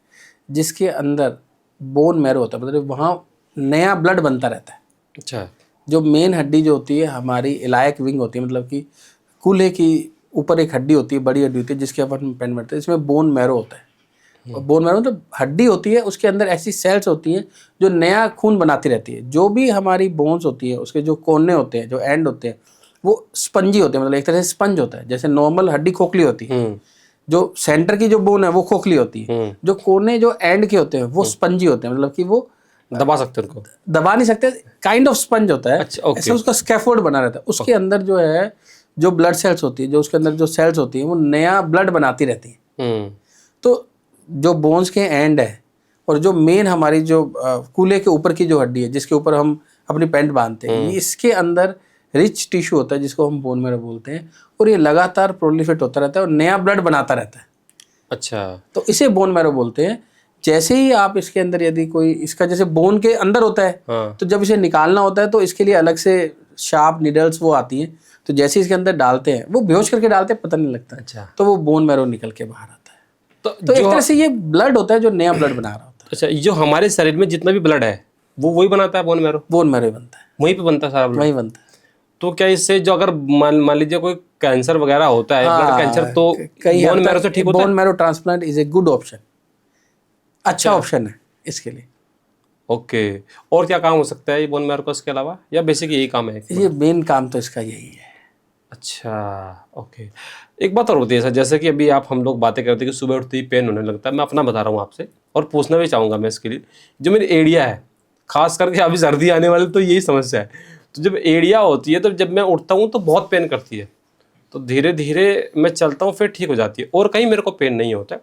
जिसके अंदर बोन मैरो होता है, मतलब वहाँ नया ब्लड बनता रहता है। अच्छा। जो मेन हड्डी जो होती है हमारी इलायक विंग होती है, मतलब कि कूल्हे की ऊपर एक हड्डी होती है, बड़ी हड्डी होती है जिसके ऊपर पेंट बनता है, इसमें बोन मैरो होता है। और बोन मैरो मतलब हड्डी होती है, उसके अंदर ऐसी सेल्स होती हैं जो नया खून बनाती रहती है। जो भी हमारी बोन्स होती है उसके जो कोने होते हैं, जो एंड होते हैं, वो स्पंजी होते हैं, मतलब एक तरह से स्पंज होता है। जैसे नॉर्मल हड्डी खोखली होती है, जो सेंटर की जो बोन है वो खोखली होती है, जो कोने जो एंड के होते हैं वो स्पंजी होते हैं, मतलब कि वो दबा सकते हैं उनको, दबा नहीं सकते, काइंड ऑफ स्पंज होता है। अच्छा, ऐसे उसका स्कैफोल्ड बना रहता है। उसके अंदर जो है जो ब्लड सेल्स होती है, जो उसके अंदर जो सेल्स होती है वो नया ब्लड बनाती रहती है। तो जो बोन्स के एंड है और जो मेन हमारी जो कूल्हे के ऊपर की जो हड्डी है जिसके ऊपर हम अपनी पैंट बांधते हैं, इसके अंदर रिच टिश्यू होता है जिसको हम बोन मैरो बोलते हैं, और ये लगातार प्रोलिफरेट होता रहता है और नया ब्लड बनाता रहता है। अच्छा, तो इसे बोन मैरो बोलते हैं। जैसे ही आप इसके अंदर यदि कोई इसका जैसे बोन के अंदर होता है, तो जब इसे निकालना होता है तो इसके लिए अलग से शार्प निडल्स वो आती हैं, तो जैसे इसके अंदर डालते हैं, वो बेहोश करके डालते हैं, पता नहीं लगता। अच्छा, तो वो बोन मैरो निकल के बाहर आता है। तो एक तरह से ये ब्लड होता है जो नया ब्लड बना रहा होता है। अच्छा, जो हमारे शरीर में जितना भी ब्लड है वो वही बनाता है बोन मैरो? बोन मैरो बनता है, वहीं पे बनता है सारा ब्लड, वही बनता है। तो क्या इससे जो अगर मान लीजिए कोई कैंसर वगैरह होता है, ब्लड कैंसर, तो बोन मैरो से ठीक होता है? Bone marrow transplant is a good option, अच्छा ऑप्शन है इसके लिए। ओके, और क्या काम हो सकता है ये बोन मैरो का इसके अलावा, या बेसिक यही काम है? ये मेन काम तो इसका यही है। अच्छा, ओके। एक बात और होती है सर, जैसे कि अभी आप हम लोग बातें करते हैं कि सुबह उठते ही पेन होने लगता है, मैं अपना बता रहा हूँ आपसे और पूछना भी चाहूँगा मैं इसके लिए, जो मेरी एड़िया है, खास करके अभी सर्दी आने वाली तो यही समस्या है, तो जब एड़िया होती है तो जब मैं उठता हूँ तो बहुत पेन करती है, तो धीरे धीरे मैं चलता हूँ फिर ठीक हो जाती है, और कहीं मेरे को पेन नहीं होता है।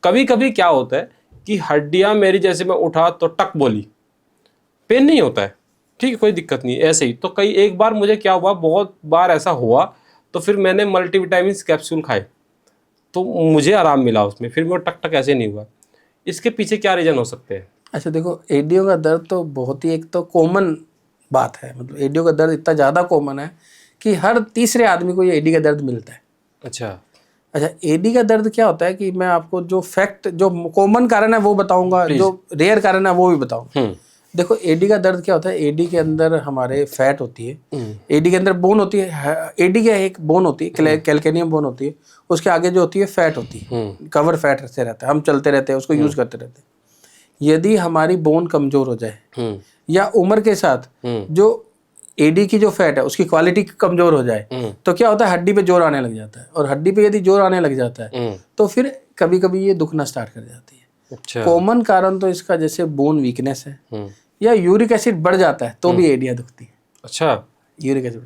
कभी कभी क्या होता है कि हड्डियाँ मेरी, जैसे मैं उठा तो टक बोली, पेन नहीं होता है, ठीक है, कोई दिक्कत नहीं, ऐसे ही। तो कई एक बार मुझे क्या हुआ, बहुत बार ऐसा हुआ, तो फिर मैंने मल्टीविटामिन कैप्सूल खाए तो मुझे आराम मिला उसमें, फिर वो टक टक ऐसे नहीं हुआ। इसके पीछे क्या रीज़न हो सकते हैं? अच्छा देखो, एडियो का दर्द तो बहुत ही एक तो कॉमन बात है, मतलब एडियो का दर्द इतना ज़्यादा कॉमन है कि हर तीसरे आदमी को ये एडी का दर्द मिलता है। अच्छा। अच्छा, एडी का दर्द क्या होता है कि मैं आपको जो फैक्ट, जो कॉमन कारण है वो बताऊंगा, जो रेयर कारण है वो भी बताऊंगा। देखो, एडी का दर्द क्या होता है, एडी के अंदर हमारे फैट होती है, एडी के अंदर बोन होती है, एडी का एक बोन होती है, कैल्केनियम बोन होती है, उसके आगे जो होती है फैट होती है, कवर फैट से रहता है, हम चलते रहते हैं उसको यूज करते रहते हैं। यदि हमारी बोन कमजोर हो जाए या उम्र के साथ जो एडी की जो फैट है उसकी क्वालिटी कमजोर हो जाए तो क्या होता है, हड्डी पे जोर आने लग जाता है, और हड्डी पे यदि जोर आने लग जाता है तो फिर कभी कभी ये दुखना स्टार्ट कर जाती है। अच्छा। कॉमन कारण तो इसका जैसे बोन वीकनेस है या यूरिक एसिड बढ़ जाता है तो भी एडियां दुखती है। अच्छा। यूरिक एसिड,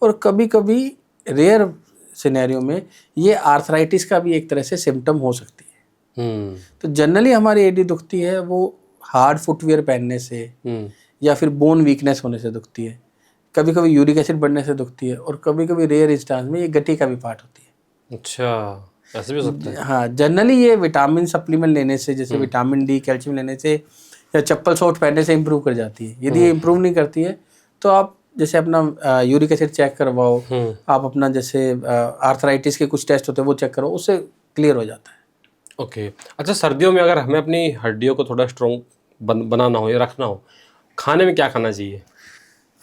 और कभी कभी रेयर सिनेरियो में ये आर्थराइटिस का भी एक तरह से सिम्टम हो सकती है। तो जनरली हमारी एडी दुखती है वो हार्ड फुटवियर पहनने से या फिर बोन वीकनेस होने से दुखती है, कभी कभी यूरिक एसिड बढ़ने से दुखती है, और कभी कभी रेयर इंस्टांस में ये गठी का भी पार्ट होती है। अच्छा, ऐसे भी हो सकता है। हाँ, जनरली ये विटामिन सप्लीमेंट लेने से, जैसे विटामिन डी, कैल्शियम लेने से या चप्पल शॉर्ट पहनने से इम्प्रूव कर जाती है। यदि ये इम्प्रूव नहीं करती है तो आप जैसे अपना यूरिक एसिड चेक करवाओ, आप अपना जैसे आर्थराइटिस के कुछ टेस्ट होते हैं वो चेक करो, उससे क्लियर हो जाता है। ओके। अच्छा, सर्दियों में अगर हमें अपनी हड्डियों को थोड़ा स्ट्रॉन्ग बनाना हो या रखना हो, खाने में क्या खाना चाहिए?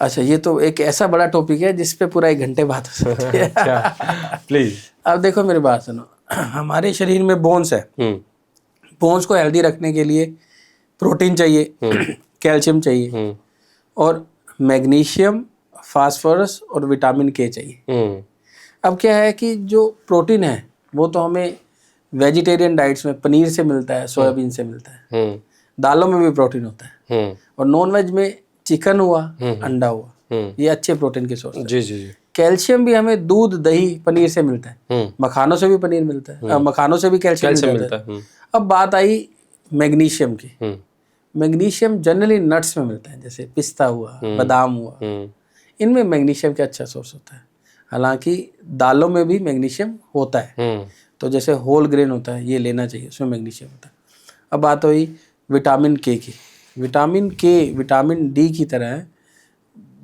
अच्छा, ये तो एक ऐसा बड़ा टॉपिक है जिस पे पूरा 1 घंटे बात हो सकती है। क्या? प्लीज। अब देखो मेरी बात सुनो, हमारे शरीर में बोन्स है, बोन्स को हेल्दी रखने के लिए प्रोटीन चाहिए, कैल्शियम चाहिए, और मैग्नीशियम, फास्फोरस और विटामिन के चाहिए। अब क्या है कि जो प्रोटीन है वो तो हमें वेजिटेरियन डाइट्स में पनीर से मिलता है, सोयाबीन से मिलता है, दालों में भी प्रोटीन होता है, और नॉन वेज में चिकन हुआ, अंडा हुआ, ये अच्छे प्रोटीन के सोर्स है। जी जी जी। कैल्शियम भी हमें दूध, दही, पनीर से मिलता है, मखानों से भी पनीर मिलता है, मखानों से भी कैल्शियम मिलता है। अब बात आई मैग्नीशियम की। मैग्नीशियम जनरली नट्स में मिलता है, जैसे पिस्ता हुआ, बादाम हुआ, इनमें मैग्नीशियम का अच्छा सोर्स होता है। हालांकि दालों में भी मैग्नीशियम होता है, तो जैसे होल ग्रेन होता है ये लेना चाहिए, उसमें मैग्नीशियम होता है। अब बात हुई विटामिन के की। विटामिन के विटामिन डी की तरह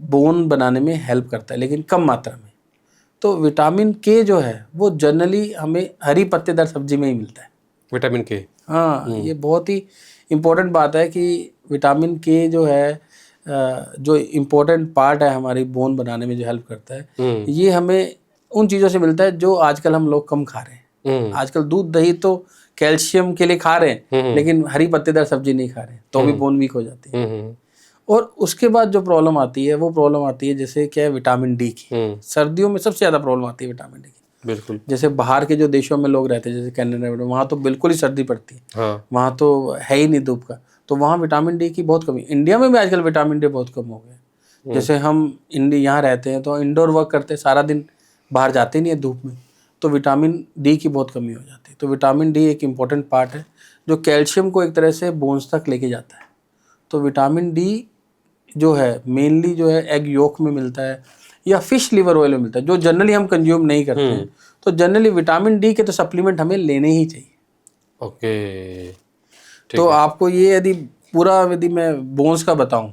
बोन बनाने में हेल्प करता है, लेकिन कम मात्रा में। तो विटामिन के जो है वो जनरली हमें हरी पत्तेदार सब्जी में ही मिलता है, विटामिन के। हाँ, ये बहुत ही इम्पोर्टेंट बात है कि विटामिन के जो है जो इम्पोर्टेंट पार्ट है हमारी बोन बनाने में जो हेल्प करता है, ये हमें उन चीज़ों से मिलता है जो आजकल हम लोग कम खा रहे हैं। आजकल दूध, दही तो कैल्शियम के लिए खा रहे हैं, लेकिन हरी पत्तेदार सब्जी नहीं खा रहे हैं, तो भी बोन वीक हो जाती है। और उसके बाद जो प्रॉब्लम आती है वो प्रॉब्लम आती है जैसे क्या है, विटामिन डी की। सर्दियों में सबसे ज़्यादा प्रॉब्लम आती है विटामिन डी की। बिल्कुल। जैसे बाहर के जो देशों में लोग रहते हैं, जैसे कनाडा में, वहाँ तो बिल्कुल ही सर्दी पड़ती है। हाँ। वहाँ तो है ही नहीं धूप का, तो वहाँ विटामिन डी की बहुत कमी। इंडिया में भी आजकल विटामिन डी बहुत कम हो गया। जैसे हम यहाँ रहते हैं तो इंडोर वर्क करते हैं, सारा दिन बाहर जाते नहीं है धूप में, तो विटामिन डी की बहुत कमी हो जाती है। तो विटामिन डी एक इम्पॉर्टेंट पार्ट है जो कैल्शियम को एक तरह से बोन्स तक लेके जाता है। तो विटामिन डी जो है मेनली जो है एग योक में मिलता है या फिश लिवर ऑयल में मिलता है, जो जनरली हम कंज्यूम नहीं करते हैं। तो जनरली विटामिन डी के तो सप्लीमेंट हमें लेने ही चाहिए। ओके। तो आपको ये यदि मैं बोन्स का बताऊं,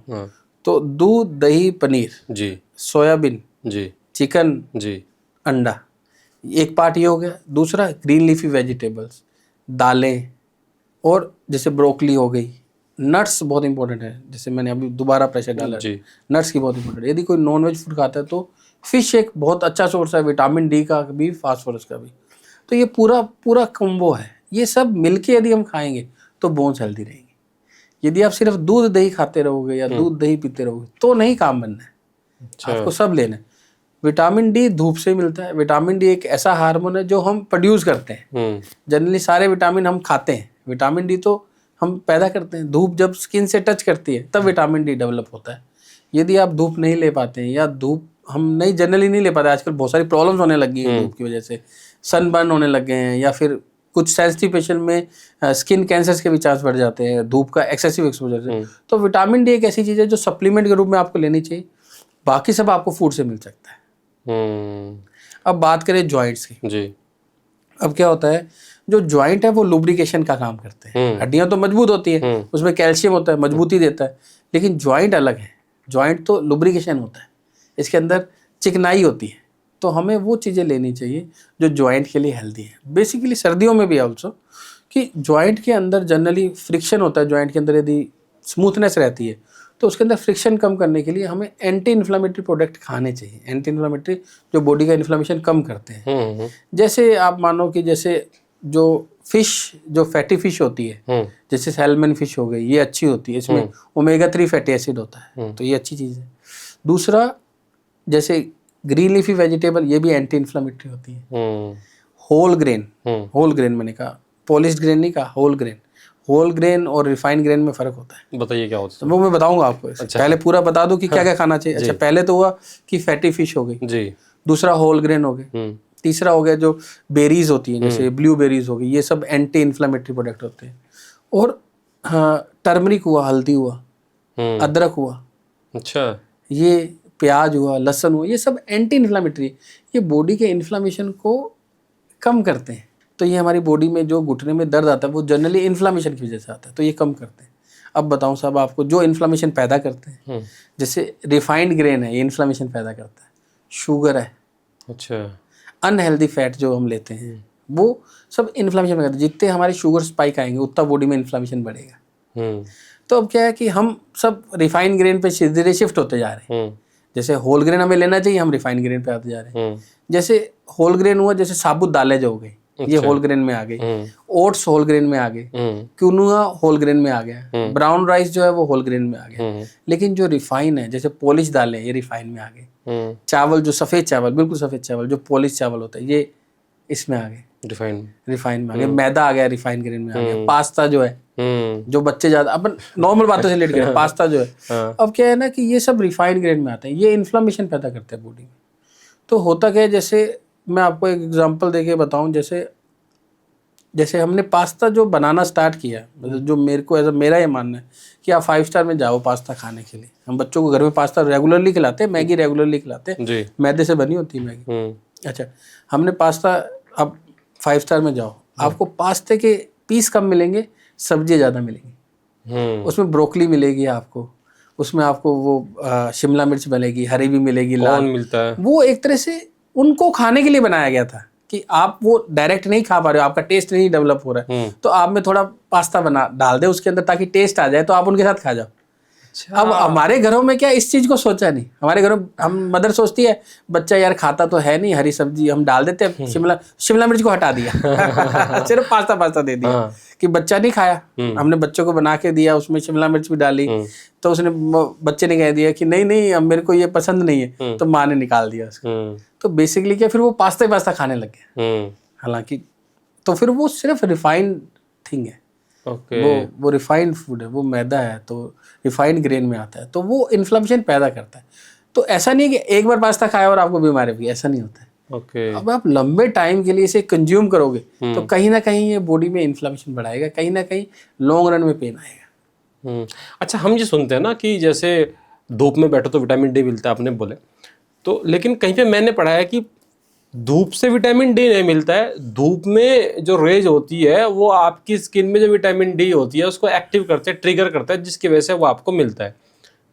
तो दूध, दही, पनीर जी, सोयाबीन जी, चिकन जी, अंडा, एक पार्ट ये हो गया। दूसरा ग्रीन लीफी वेजिटेबल्स, दालें, और जैसे ब्रोकली हो गई। नट्स बहुत इंपॉर्टेंट है, जैसे मैंने अभी दोबारा प्रेशर डाला जी, नट्स की बहुत इंपॉर्टेंट है। यदि कोई नॉन वेज फूड खाता है तो फिश एक बहुत अच्छा सोर्स है विटामिन डी का भी, फास्फोरस का भी। तो ये पूरा कॉम्बो है, ये सब मिलके यदि हम खाएंगे तो बोन्स हेल्दी रहेंगी। यदि आप सिर्फ दूध दही खाते रहोगे या दूध दही पीते रहोगे तो नहीं काम बनना है। अच्छा। आपको सब लेना है। विटामिन डी धूप से मिलता है। विटामिन डी एक ऐसा हार्मोन है जो हम प्रोड्यूस करते हैं। जनरली सारे विटामिन हम खाते हैं, विटामिन डी तो हम पैदा करते हैं। धूप जब स्किन से टच करती है तब विटामिन डी डेवलप होता है। यदि आप धूप नहीं ले पाते हैं या धूप हम जनरली नहीं ले पाते, आजकल बहुत सारी प्रॉब्लम्स होने लगी हैं धूप की वजह से, सनबर्न होने लग गए हैं, या फिर कुछ सेंसिटिव पेशेंट में स्किन कैंसर्स के भी चांस बढ़ जाते हैं धूप का एक्सेसिव एक्सपोजर से। तो विटामिन डी एक ऐसी चीज़ है जो सप्लीमेंट के रूप में आपको लेनी चाहिए, बाकी सब आपको फूड से मिल सकता है। अब बात करें जॉइंट्स की। जी। अब क्या होता है, जो जॉइंट है वो लुब्रिकेशन का काम करते हैं। हड्डियां तो मजबूत होती है, उसमें कैल्शियम होता है, मजबूती देता है, लेकिन जॉइंट अलग है। जॉइंट तो लुब्रिकेशन होता है, इसके अंदर चिकनाई होती है। तो हमें वो चीज़ें लेनी चाहिए जो जॉइंट के लिए हेल्दी है। बेसिकली सर्दियों में भी ऑल्सो कि जॉइंट के अंदर जनरली फ्रिक्शन होता है, जॉइंट के अंदर यदि स्मूथनेस रहती है तो उसके अंदर फ्रिक्शन कम करने के लिए हमें एंटी इन्फ्लामेटरी प्रोडक्ट खाने चाहिए। एंटी इन्फ्लामेटरी जो बॉडी का इन्फ्लामेशन कम करते हैं। जैसे आप मानो कि जैसे जो फिश, जो फैटी फिश होती है, जैसे सैल्मन फिश हो गई, ये अच्छी होती है, इसमें ओमेगा 3 फैटी एसिड होता है, तो ये अच्छी चीज़ है। दूसरा, जैसे ग्रीन लीफी वेजिटेबल, ये भी एंटी इन्फ्लामेटरी होती है। होल ग्रेन, होल ग्रेन मैंने कहा, पॉलिश्ड ग्रेन नहीं कहा, होल ग्रेन। होल ग्रेन और रिफाइंड ग्रेन में फ़र्क होता है। बताइए क्या होता है? तो वो मैं बताऊंगा आपको। अच्छा, पहले पूरा बता दूं कि क्या क्या खाना चाहिए। अच्छा, पहले तो हुआ कि फैटी फिश हो गई जी, दूसरा होल ग्रेन हो गए, तीसरा हो गया जो बेरीज होती हैं, जैसे ब्लू बेरीज हो गई, ये सब एंटी इन्फ्लेमेटरी प्रोडक्ट होते हैं। और हाँ, टर्मरिक हुआ, हल्दी हुआ, अदरक हुआ, अच्छा, ये प्याज हुआ, लहसुन हुआ, ये सब एंटी इन्फ्लेमेटरी, ये बॉडी के इन्फ्लामेशन को कम करते हैं। तो ये हमारी बॉडी में जो घुटने में दर्द आता है वो जनरली इन्फ्लामेशन की वजह से आता है, तो ये कम करते हैं। अब बताऊं साहब आपको, जो इन्फ्लामेशन पैदा करते हैं, जैसे रिफाइंड ग्रेन है, ये इन्फ्लामेशन पैदा करता है। शुगर है, अच्छा, अनहेल्दी फैट जो हम लेते हैं, वो सब इन्फ्लामेशन पैदा करते हैं। जितने हमारे शुगर स्पाइक आएंगे उतना बॉडी में इन्फ्लामेशन बढ़ेगा। तो अब क्या है कि हम सब रिफाइंड ग्रेन पे धीरे शिफ्ट होते जा रहे हैं। जैसे होल ग्रेन हमें लेना चाहिए, हम रिफाइंड ग्रेन पे आते जा रहे हैं। जैसे होल ग्रेन हुआ, जैसे साबुत दालें जो हो गई, ये होल ग्रेन में आ गई। ओट्स होल ग्रेन में आ गए, क्विनोआ होल ग्रेन में आ गया, ब्राउन राइस जो है वो होल ग्रेन में आ गया। लेकिन जो रिफाइन है, जैसे पॉलिश दालें, ये रिफाइन में आ गए। चावल, जो सफ़ेद चावल, बिल्कुल सफ़ेद चावल जो पॉलिश चावल होता है, ये इसमें आ गए, रिफाइन में आ गया। मैदा आ गया, रिफाइन ग्रेन में आ गया। पास्ता जो है, जो बच्चे ज़्यादा, अपन नॉर्मल बातों से रिलेट करें, पास्ता जो है, अब क्या है ना कि ये सब रिफाइन ग्रेन में आते हैं, ये इन्फ्लामेशन पैदा करते हैं बॉडी में। तो होता क्या है, जैसे मैं आपको एक एग्जांपल देके बताऊं, जैसे हमने पास्ता जो बनाना स्टार्ट किया, मतलब जो मेरे को मेरा ये मानना है कि आप 5 स्टार में जाओ पास्ता खाने के लिए। हम बच्चों को घर में पास्ता रेगुलरली खिलाते हैं, मैगी रेगुलरली खिलाते हैं, मैदे से बनी होती है मैगी। अच्छा, हमने पास्ता, अब 5 स्टार में जाओ, आपको पास्ते के पीस कम मिलेंगे, सब्जियाँ ज़्यादा मिलेंगी। उसमें ब्रोकली मिलेगी आपको, उसमें आपको वो शिमला मिर्च मिलेगी, हरी भी मिलेगी, लाल मिलता है। वो एक तरह से उनको खाने के लिए बनाया गया था कि आप वो डायरेक्ट नहीं खा पा रहे हो, आपका टेस्ट नहीं डेवलप हो रहा है, तो आप में थोड़ा पास्ता बना डाल दे उसके अंदर ताकि टेस्ट आ जाए, तो आप उनके साथ खा जाओ। अच्छा। अब हमारे घरों में क्या इस चीज़ को सोचा नहीं। हमारे घरों हम मदर सोचती है बच्चा यार खाता तो है नहीं हरी सब्जी, हम डाल देते हैं, शिमला मिर्च को हटा दिया सिर्फ पास्ता दे दिया कि बच्चा नहीं खाया। हमने बच्चों को बना के दिया, उसमें शिमला मिर्च भी डाली, तो उसने, बच्चे ने कह दिया कि नहीं अब मेरे को ये पसंद नहीं है, तो माँ ने निकाल दिया उसको। तो बेसिकली क्या, फिर वो पास्ता खाने लग गया। हालांकि तो फिर वो सिर्फ रिफाइंड थिंग है। वो रिफाइंड फूड है, वो मैदा है, तो रिफाइंड ग्रेन में आता है, तो वो इन्फ्लेमेशन पैदा करता है। तो ऐसा नहीं है कि एक बार पास्ता खाया और आपको बीमारी भी, ऐसा नहीं होता है। अब आप लंबे टाइम के लिए इसे कंज्यूम करोगे तो कहीं ना कहीं ये बॉडी में इन्फ्लेमेशन बढ़ाएगा, कहीं ना कहीं लॉन्ग रन में पेन आएगा। अच्छा, हम ये सुनते हैं ना कि जैसे धूप में बैठो तो विटामिन डी मिलता है, आपने बोले तो, लेकिन कहीं पे मैंने पढ़ा है कि धूप से विटामिन डी नहीं मिलता है। धूप में जो रेज होती है वो आपकी स्किन में जो विटामिन डी होती है उसको एक्टिव करते हैं, ट्रिगर करता है, जिसकी वजह से वो आपको मिलता है।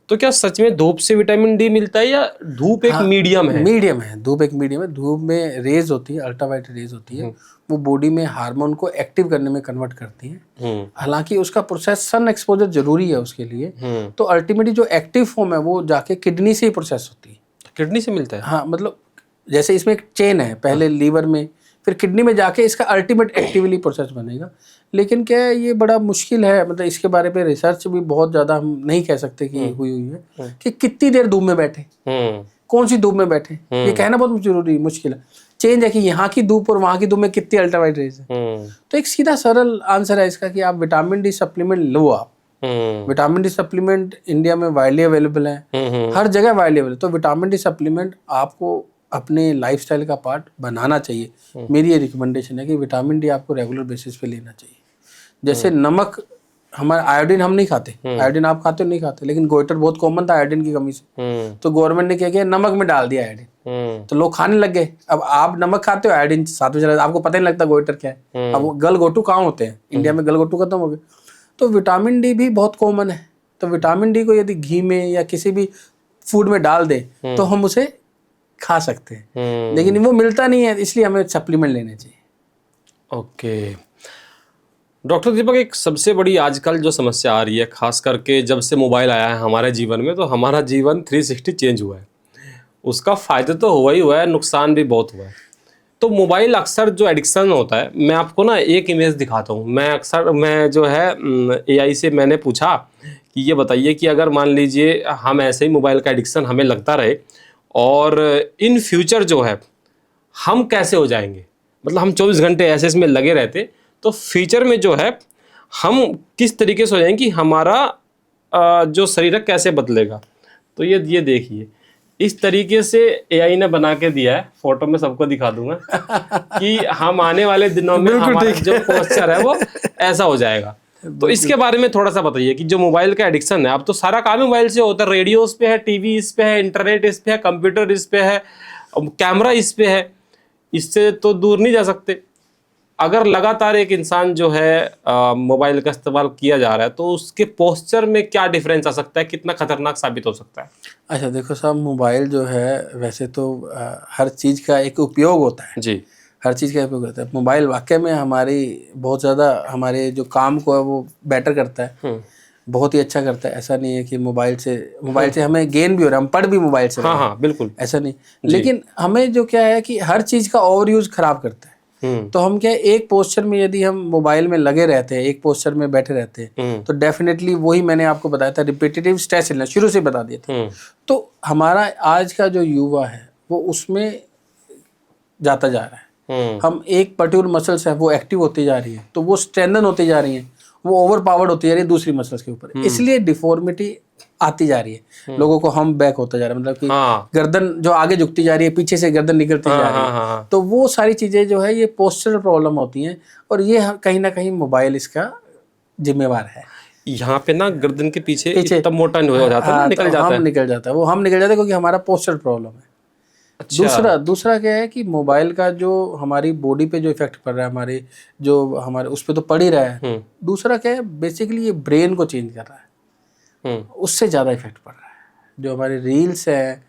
तो क्या सच में धूप से विटामिन डी मिलता है, या धूप एक मीडियम है? मीडियम है, धूप एक मीडियम है। धूप में रेज होती है, अल्ट्रावायलेट रेज होती है, वो बॉडी में हार्मोन को एक्टिव करने में कन्वर्ट करती है। हालांकि उसका प्रोसेस, सन एक्सपोजर जरूरी है उसके लिए। तो अल्टीमेटली जो एक्टिव फॉर्म है वो जाके किडनी से ही प्रोसेस होती है। किडनी से मिलता है? हाँ, मतलब जैसे इसमें एक चेन है, पहले लीवर में, फिर किडनी में जाके इसका अल्टीमेट एक्टिवली प्रोसेस बनेगा। लेकिन क्या है, ये बड़ा मुश्किल है, मतलब इसके बारे में रिसर्च भी बहुत ज़्यादा हम नहीं कह सकते कि हुई है कि कितनी देर धूप में बैठे, कौन सी धूप में बैठे, ये कहना बहुत जरूरी मुश्किल है। चेंज है कि यहाँ की धूप और वहाँ की धूप में कितनी अल्ट्रावायलेट रेज है। तो एक सीधा सरल आंसर है इसका कि आप विटामिन डी सप्लीमेंट लो। आप विटामिन डी सप्लीमेंट इंडिया में वाइडली अवेलेबल है, हर जगह वाइडली अवेलेबल है। तो विटामिन डी सप्लीमेंट आपको अपने लाइफस्टाइल का पार्ट बनाना चाहिए। मेरी ये रिकमेंडेशन है कि विटामिन डी आपको रेगुलर बेसिस पे लेना चाहिए। जैसे नमक, हमारा आयोडीन हम नहीं खाते, आयोडीन आप खाते हो नहीं खाते, लेकिन गोइटर बहुत कॉमन था आयोडीन की कमी से, तो गवर्नमेंट ने क्या किया, नमक में डाल दिया आयोडीन। तो लोग खाने लग गए। अब आप नमक खाते हो, आयोडीन साथ में चला, आपको पता नहीं लगता गोइटर क्या है। अब वो गलगोटू कहाँ होते हैं, इंडिया में गलगोटू खत्म हो गए। तो विटामिन डी भी बहुत कॉमन है। तो विटामिन डी को यदि घी में या किसी भी फूड में डाल दे तो हम उसे खा सकते हैं, लेकिन वो मिलता नहीं है, इसलिए हमें सप्लीमेंट लेने चाहिए। ओके डॉक्टर दीपक, एक सबसे बड़ी आजकल जो समस्या आ रही है, खास करके जब से मोबाइल आया है हमारे जीवन में, तो हमारा जीवन 360 चेंज हुआ है। उसका फ़ायदा तो हुआ ही हुआ है, नुकसान भी बहुत हुआ है। तो मोबाइल अक्सर जो एडिक्शन होता है, मैं आपको ना एक इमेज दिखाता हूँ। मैं जो है AI से मैंने पूछा कि ये बताइए कि अगर मान लीजिए हम ऐसे ही मोबाइल का एडिक्शन हमें लगता रहे और इन फ्यूचर जो है हम कैसे हो जाएंगे, मतलब हम 24 घंटे ऐसे इसमें लगे रहते, तो फ्यूचर में जो है हम किस तरीके से हो जाएंगे कि हमारा जो शरीर है कैसे बदलेगा। तो ये देखिए, इस तरीके से AI ने बना के दिया है, फोटो में सबको दिखा दूंगा कि हम आने वाले दिनों में हमारा जो पोस्चर है वो ऐसा हो जाएगा। तो इसके बारे में थोड़ा सा बताइए कि जो मोबाइल का एडिक्शन है, अब तो सारा काम मोबाइल से होता है, रेडियो इस पे है, टीवी इस पे है, इंटरनेट इस पे है, कंप्यूटर इस पे है, कैमरा इस पे है, इससे तो दूर नहीं जा सकते। अगर लगातार एक इंसान जो है मोबाइल का इस्तेमाल किया जा रहा है, तो उसके पोस्चर में क्या डिफरेंस आ सकता है, कितना खतरनाक साबित हो सकता है? अच्छा देखो साहब, मोबाइल जो है वैसे तो हर चीज़ का एक उपयोग होता है जी। हर चीज़ का उपयोग होता है। मोबाइल वाकई में हमारी बहुत ज़्यादा हमारे जो काम को है वो बेटर करता है, बहुत ही अच्छा करता है। ऐसा नहीं है कि मोबाइल से हमें गेन भी हो रहा है, हम पढ़ भी मोबाइल से, हाँ हाँ बिल्कुल, ऐसा नहीं। लेकिन हमें जो क्या है कि हर चीज़ का ओवर यूज खराब करता है। तो हम क्या है, एक पोस्चर में यदि हम मोबाइल में लगे रहते हैं, एक पोस्चर में बैठे रहते हैं, तो डेफिनेटली वही मैंने आपको बताया था, रिपीटेटिव स्ट्रेस इलनेस शुरू से बता दिया था। तो हमारा आज का जो युवा है वो उसमें जाता जा रहा है। हम एक पर्टिकुलर मसल्स है वो एक्टिव होती जा रही है, तो वो स्ट्रेंथन होती जा रही है, वो ओवर पावर्ड होती जा रही है दूसरी मसल्स के ऊपर, इसलिए डिफॉर्मिटी आती जा रही है। लोगों को हम बैक होता जा रहा है, मतलब कि गर्दन जो आगे झुकती जा रही है, पीछे से गर्दन निकलती जा रही है। तो वो सारी चीजें जो है ये पोस्चरल प्रॉब्लम होती हैं, और ये कहीं ना कहीं मोबाइल इसका जिम्मेवार है। यहाँ पे ना गर्दन के पीछे इतना मोटा नहीं हो जाता है, निकल जाता है, हम निकल जाता है, वो हम निकल जाते हैं क्योंकि हमारा पोस्चरल प्रॉब्लम है। अच्छा। दूसरा क्या है कि मोबाइल का जो हमारी बॉडी पे जो इफेक्ट पड़ रहा है, हमारे उस पर तो पड़ ही रहा है। दूसरा क्या है, बेसिकली ये ब्रेन को चेंज कर रहा है, उससे ज़्यादा इफेक्ट पड़ रहा है। जो हमारे रील्स हैं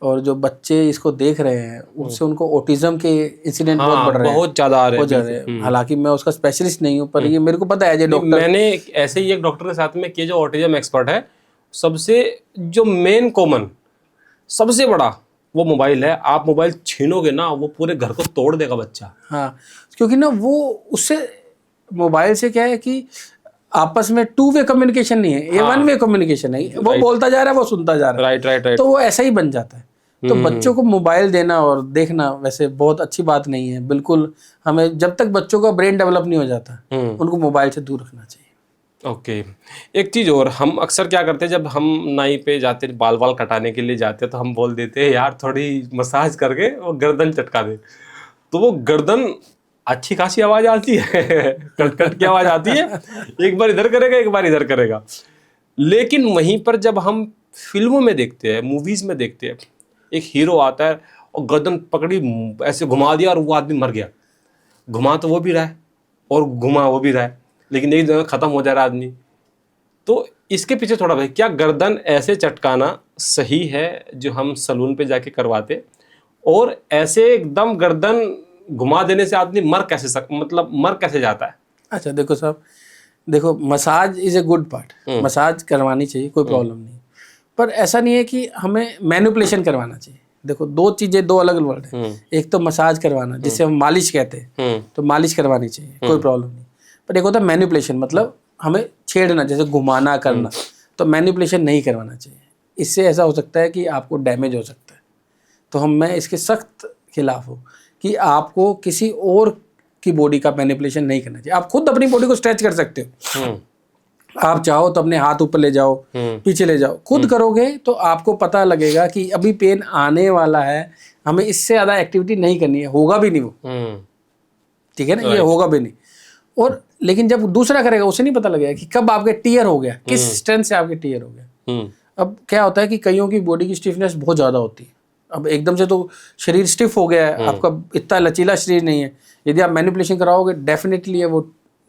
और जो बच्चे इसको देख रहे हैं, उससे उनको ऑटिज्म के इंसिडेंट बहुत बढ़ रहे हैं, बहुत ज़्यादा आ रहे हैं। हालांकि मैं उसका स्पेशलिस्ट नहीं हूँ, पर ये मेरे को पता है। जो डॉक्टर, मैंने ऐसे ही एक डॉक्टर के साथ में किया जो ऑटिज्म एक्सपर्ट है, सबसे जो मेन कॉमन सबसे बड़ा वो मोबाइल है। आप मोबाइल छीनोगे ना, वो पूरे घर को तोड़ देगा बच्चा। हाँ, क्योंकि ना वो उससे मोबाइल से क्या है कि आपस में 2 वे कम्युनिकेशन नहीं है, ये 1 वे कम्युनिकेशन है। वो बोलता जा रहा है, वो सुनता जा रहा है। राइट। तो वो ऐसा ही बन जाता है। तो बच्चों को मोबाइल देना और देखना वैसे बहुत अच्छी बात नहीं है, बिल्कुल। हमें जब तक बच्चों का ब्रेन डेवलप नहीं हो जाता, उनको मोबाइल से दूर रखना चाहिए। ओके एक चीज़ और, हम अक्सर क्या करते हैं, जब हम नाई पे जाते, बाल कटाने के लिए जाते हैं, तो हम बोल देते हैं यार थोड़ी मसाज करके वो गर्दन चटका दे। तो वो गर्दन अच्छी खासी आवाज़ आती है कट की आवाज़ आती है, एक बार इधर करेगा एक बार इधर करेगा। लेकिन वहीं पर जब हम फिल्मों में देखते हैं, मूवीज़ में देखते हैं, एक हीरो आता है और गर्दन पकड़ी ऐसे घुमा दिया और वो आदमी मर गया। घुमा तो वो भी रहा है और घुमा वो भी रहा है, लेकिन एक जगह ख़त्म हो जा रहा है आदमी। तो इसके पीछे थोड़ा भाई, क्या गर्दन ऐसे चटकाना सही है जो हम सलून पे जाके करवाते, और ऐसे एकदम गर्दन घुमा देने से आदमी मर कैसे जाता है? अच्छा देखो साहब, देखो massage is a good part, massage करवानी चाहिए, कोई प्रॉब्लम नहीं। पर ऐसा नहीं है कि हमें मैनिपुलेशन करवाना चाहिए। देखो दो चीज़ें, दो अलग वर्ड है। एक तो मसाज करवाना, जिसे हम मालिश कहते हैं, तो मालिश करवानी चाहिए, कोई प्रॉब्लम नहीं। पर एक होता है मैनिपुलेशन, मतलब हमें छेड़ना, जैसे घुमाना करना, तो मैनिपुलेशन नहीं करवाना चाहिए। इससे ऐसा हो सकता है कि आपको डैमेज हो सकता है। तो मैं इसके सख्त खिलाफ हूँ कि आपको किसी और की बॉडी का मैनिपुलेशन नहीं करना चाहिए। आप खुद अपनी बॉडी को स्ट्रेच कर सकते हो। आप चाहो तो अपने हाथ ऊपर ले जाओ, पीछे ले जाओ, खुद करोगे तो आपको पता लगेगा कि अभी पेन आने वाला है, हमें इससे ज़्यादा एक्टिविटी नहीं करनी है, होगा भी नहीं वो, ठीक है ना, ये होगा भी नहीं। और लेकिन जब दूसरा करेगा उसे नहीं पता लगेगा कि कब आपके टीयर हो गया, किस स्ट्रेंथ से आपके टीयर हो गया। अब क्या होता है कि कईयों की बॉडी की स्टिफनेस बहुत ज़्यादा होती है, अब एकदम से तो शरीर स्टिफ हो गया है, आपका इतना लचीला शरीर नहीं है। यदि आप मैनिपुलेशन कराओगे डेफिनेटली वो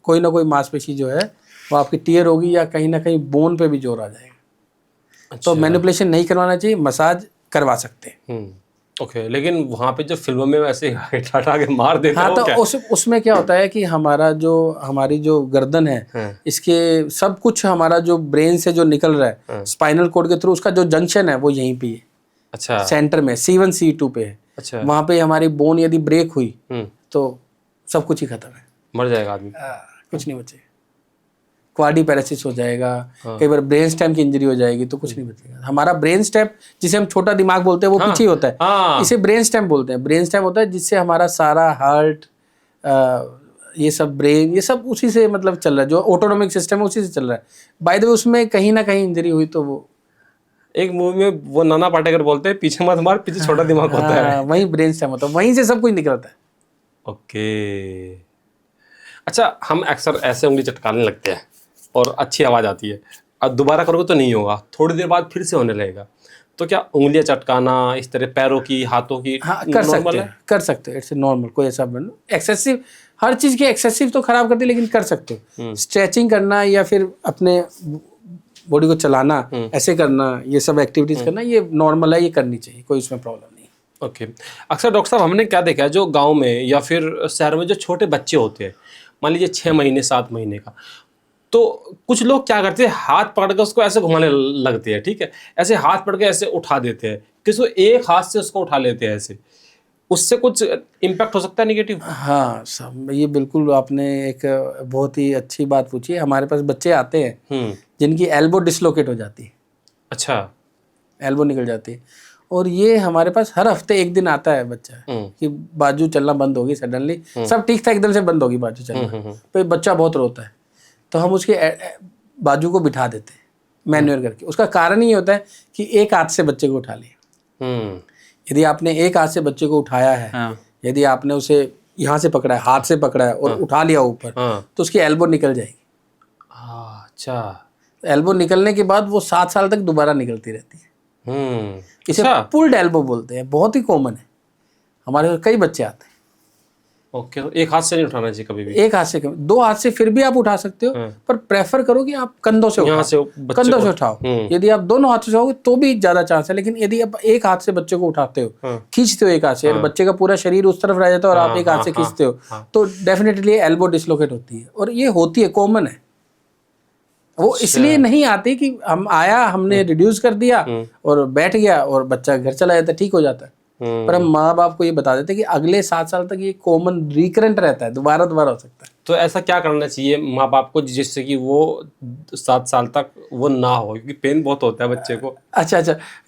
कोई ना कोई मांसपेशी जो है वो आपकी टीयर होगी या कहीं ना कहीं बोन पे भी जोर आ जाएगा। तो मैनिपुलेशन नहीं करवाना चाहिए, मसाज करवा सकते हैं। ओके, लेकिन वहाँ पे जो फिल्मों में वैसे हटा के मार देते हैं, हाँ, तो उसमें क्या होता है कि हमारी जो गर्दन है इसके सब कुछ हमारा जो ब्रेन से जो निकल रहा है स्पाइनल कोड के थ्रू, उसका जो जंक्शन है वो यहीं पे है। अच्छा, सेंटर में C1 C2 पे है। अच्छा, वहाँ पे हमारी बोन यदि ब्रेक हुई तो सब कुछ ही खत्म है, मर जाएगा आदमी, कुछ नहीं बचेगा। क्वाड्रिपैरेसिस हो जाएगा, कई बार ब्रेन स्टेम की इंजरी हो जाएगी तो कुछ नहीं बचेगा। हमारा ब्रेन स्टेम जिसे हम छोटा दिमाग बोलते हैं वो पीछे होता है, इसे ब्रेन स्टेम बोलते हैं। ब्रेन स्टेम होता है जिससे हमारा सारा हार्ट, ये सब ब्रेन, ये सब उसी से मतलब चल रहा है, जो ऑटोनोमिक सिस्टम है उसी से चल रहा है। बाय द वे उसमें कहीं ना कहीं इंजरी हुई तो वो एक मूवी में वो नाना पाटेकर बोलते हैं, पीछे मत मार, पीछे छोटा दिमाग होता है, वही ब्रेन स्टेम होता है, वहीं से सब कुछ निकलता है। ओके। अच्छा, हम अक्सर ऐसे उंगली चटकाने लगते हैं और अच्छी आवाज़ आती है, अब दोबारा करोगे तो नहीं होगा, थोड़ी देर बाद फिर से होने लगेगा। तो क्या उंगलियां चटकाना इस तरह पैरों की, हाथों की, हाँ कर सकते हैं, इट्स नॉर्मल, कोई ऐसा एक्सेसिव, हर चीज़ की एक्सेसिव तो खराब करती है, लेकिन कर सकते हो। स्ट्रेचिंग करना या फिर अपने बॉडी को चलाना, ऐसे करना, ये सब एक्टिविटीज़ करना, ये नॉर्मल है, ये करनी चाहिए, कोई इसमें प्रॉब्लम नहीं। ओके। अक्सर डॉक्टर साहब हमने क्या देखा है, जो गाँव में या फिर शहर में जो छोटे बच्चे होते हैं, मान लीजिए 6 महीने 7 महीने का, तो कुछ लोग क्या करते हैं, हाथ पकड़ के उसको ऐसे घुमाने लगते हैं, ठीक है, ऐसे हाथ पकड़ के ऐसे उठा देते हैं, किसी को एक हाथ से उसको उठा लेते हैं ऐसे, उससे कुछ इम्पैक्ट हो सकता है नेगेटिव? हाँ सब, ये बिल्कुल आपने एक बहुत ही अच्छी बात पूछी। हमारे पास बच्चे आते हैं जिनकी एल्बो डिसलोकेट हो जाती है। अच्छा, एल्बो निकल जाती है, और ये हमारे पास हर हफ्ते एक दिन आता है बच्चा कि बाजू चलना बंद होगी सडनली, सब ठीक था, एकदम से बंद होगी बाजू चलना, तो बच्चा बहुत रोता है, तो हम उसके बाजू को बिठा देते हैं मैन्युअल करके। उसका कारण ये होता है कि एक हाथ से बच्चे को उठा लिया। यदि आपने एक हाथ से बच्चे को उठाया है, यदि आपने उसे यहाँ से पकड़ा है, हाथ से पकड़ा है और उठा लिया ऊपर, तो उसकी एल्बो निकल जाएगी। अच्छा, एल्बो निकलने के बाद वो 7 साल तक दोबारा निकलती रहती है। इसे पुल्ड एल्बो बोलते हैं, बहुत ही कॉमन है, हमारे घर कई बच्चे आते हैं। ओके, तो एक हाथ से नहीं उठाना चाहिए कभी भी? एक हाथ से, 2 हाथ से फिर भी आप उठा सकते हो, पर प्रेफर करो कि आप कंधों से उठाओ, कंधों से उठाओ। यदि आप दोनों हाथों से उठाओगे तो भी ज्यादा चांस है, लेकिन यदि आप एक हाथ से बच्चे को उठाते हो, खींचते हो एक हाथ से, और बच्चे का पूरा शरीर उस तरफ रह जाता है और आप एक हाथ से खींचते हो, तो डेफिनेटली एल्बो डिसलोकेट होती है, और ये होती है, कॉमन है। वो इसलिए नहीं आती कि हम आया, हमने रिड्यूस कर दिया और बैठ गया और बच्चा घर चला जाता है, ठीक हो जाता है, पर हम माँ बाप को ये बता देते हैं कि अगले 7 साल तक ये कॉमन रिकरेंट रहता है, दोबारा हो सकता है। तो ऐसा क्या करना चाहिए माँ बाप को जिससे कि वो 7 साल तक वो ना हो, क्योंकि पेन बहुत होता है बच्चे को? अच्छा,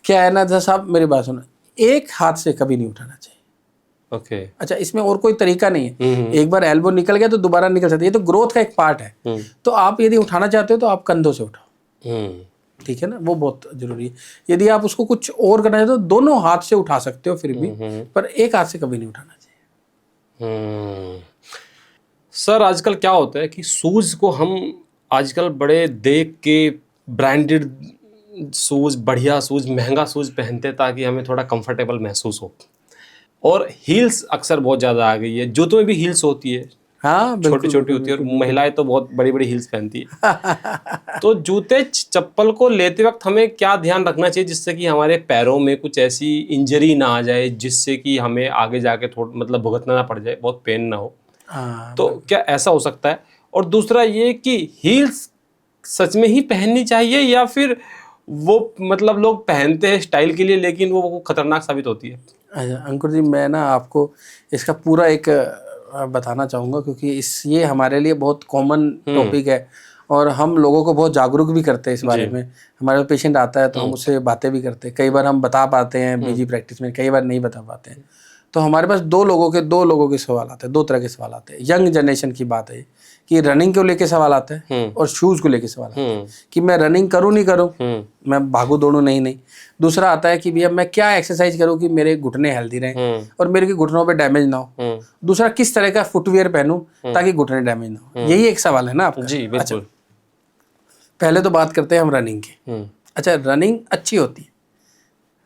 क्या है ना साहब, मेरी बात सुनो, एक हाथ से कभी नहीं उठाना चाहिए। ओके। अच्छा, इसमें और कोई तरीका नहीं है, एक बार एल्बो निकल गया तो दोबारा निकल सकता है, ये तो ग्रोथ का एक पार्ट है। तो आप यदि उठाना चाहते हो तो आप कंधों से उठाओ, ठीक है ना, वो बहुत जरूरी है। यदि आप उसको कुछ और करना चाहते हो तो दोनों हाथ से उठा सकते हो फिर भी, पर एक हाथ से कभी नहीं उठाना चाहिए। सर, आजकल क्या होता है कि शूज को हम आजकल बड़े देख के ब्रांडेड शूज, बढ़िया शूज, महंगा शूज पहनते हैं ताकि हमें थोड़ा कंफर्टेबल महसूस हो, और हील्स अक्सर बहुत ज़्यादा आ गई है, जूतों में भी हील्स होती है, हाँ, छोटी छोटी होती है, और महिलाएं तो बहुत बड़ी बड़ी हील्स पहनती है। तो जूते चप्पल को लेते वक्त हमें क्या ध्यान रखना चाहिए जिससे कि हमारे पैरों में कुछ ऐसी इंजरी ना आ जाए जिससे कि हमें आगे जाके थोड़ा मतलब भुगतना ना पड़ जाए, बहुत पेन ना हो? तो क्या ऐसा हो सकता है? और दूसरा ये कि हील्स सच में ही पहननी चाहिए या फिर वो मतलब लोग पहनते हैं स्टाइल के लिए लेकिन वो खतरनाक साबित होती है? अच्छा अंकुर जी, मैं ना आपको इसका पूरा एक बताना चाहूँगा, क्योंकि ये हमारे लिए बहुत कॉमन टॉपिक है और हम लोगों को बहुत जागरूक भी करते हैं इस बारे में। हमारे पेशेंट आता है तो हम उससे बातें भी करते हैं, कई बार हम बता पाते हैं बिजी प्रैक्टिस में, कई बार नहीं बता पाते हैं। तो हमारे पास दो लोगों के सवाल आते हैं, 2 तरह के सवाल आते हैं। यंग जनरेशन की बात है कि रनिंग को लेके सवाल आता है और शूज़ को लेके सवाल आता है कि मैं रनिंग करूँ नहीं करूँ, मैं भागू दौड़ूँ नहीं। दूसरा आता है कि भैया मैं क्या एक्सरसाइज करूँ कि मेरे घुटने हेल्दी रहें और मेरे घुटनों पे डैमेज ना हो। दूसरा, किस तरह का फुटवियर पहनूं ताकि घुटने डैमेज ना हो। यही एक सवाल है ना आपका? जी बिल्कुल। अच्छा, पहले तो बात करते हैं हम रनिंग की। अच्छा, रनिंग अच्छी होती है,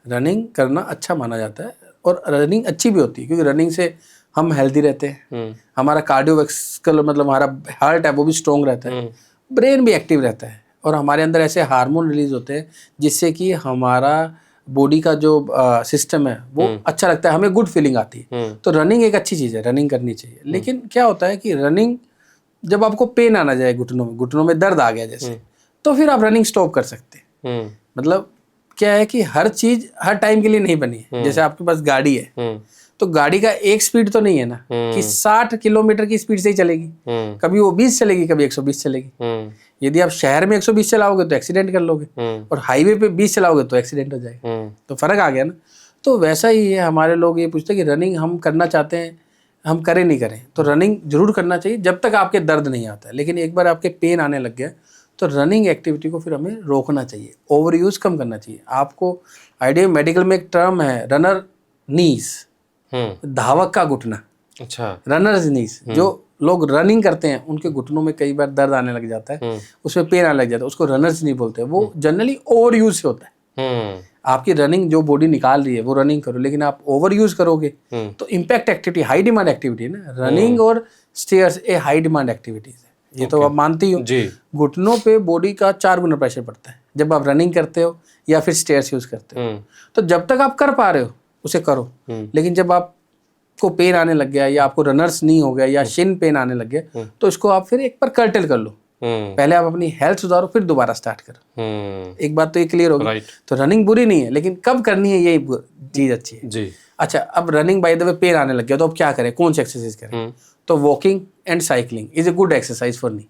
रनिंग करना अच्छा माना जाता है और रनिंग अच्छी भी होती है क्योंकि रनिंग से हम हेल्दी रहते हैं, हमारा कार्डियोवैस्कुलर मतलब हमारा हार्ट है वो भी स्ट्रॉन्ग रहता है, ब्रेन भी एक्टिव रहता है और हमारे अंदर ऐसे हार्मोन रिलीज होते हैं जिससे कि हमारा बॉडी का जो सिस्टम है वो अच्छा लगता है, हमें गुड फीलिंग आती है। तो रनिंग एक अच्छी चीज़ है, रनिंग करनी चाहिए। लेकिन क्या होता है कि रनिंग जब आपको पेन आना जाए घुटनों में दर्द आ गया जैसे, तो फिर आप रनिंग स्टॉप कर सकते हैं। मतलब क्या है कि हर चीज हर टाइम के लिए नहीं बनी है। जैसे आपके पास गाड़ी है तो गाड़ी का एक स्पीड तो नहीं है ना कि 60 किलोमीटर की स्पीड से ही चलेगी, कभी वो 20 चलेगी कभी 120 चलेगी। यदि आप शहर में 120 चलाओगे तो एक्सीडेंट कर लोगे और हाईवे पे 20 चलाओगे तो एक्सीडेंट हो जाएगा। तो फर्क आ गया ना। तो वैसा ही है, हमारे लोग ये पूछते हैं कि रनिंग हम करना चाहते हैं, हम करें नहीं करें। तो रनिंग जरूर करना चाहिए जब तक आपके दर्द नहीं आता है, लेकिन एक बार आपके पेन आने लग गया तो रनिंग एक्टिविटी को फिर हमें रोकना चाहिए, ओवर यूज कम करना चाहिए। आपको आइडिया मेडिकल में एक टर्म है रनर नीज, धावक का घुटना। अच्छा, रनर्स नीज, जो लोग रनिंग करते हैं उनके घुटनों में कई बार दर्द आने लग जाता है, उसमें पेन आने लग जाता है, उसको रनर्स नी बोलते हैं। वो जनरली ओवर यूज से होता है। आपकी रनिंग जो बॉडी निकाल रही है वो रनिंग करो, लेकिन आप ओवर यूज करोगे तो impact activity, high demand activity है ना। रनिंग और स्टेयर्स ए हाई डिमांड एक्टिविटीज है, ये तो आप मानती हो। घुटनों पे बॉडी का 4 गुना प्रेशर पड़ता है जब आप रनिंग करते हो या फिर स्टेयर्स यूज करते हो। तो जब तक आप कर पा रहे हो उसे करो, लेकिन जब आपको पेन आने लग गया या आपको रनर्स नहीं हो गया या शिन पेन आने लग गया तो इसको आप फिर एक बार कर्टेल कर लो। पहले आप अपनी हेल्थ सुधारो फिर दोबारा स्टार्ट करो। एक बात तो ये क्लियर होगी। तो रनिंग बुरी नहीं है, लेकिन कब करनी है यही चीज अच्छी है जी। अच्छा, अब running by the way pain आने लग गया तो अब क्या करें, कौन सी एक्सरसाइज करें? तो walking and cycling is a good exercise for नी।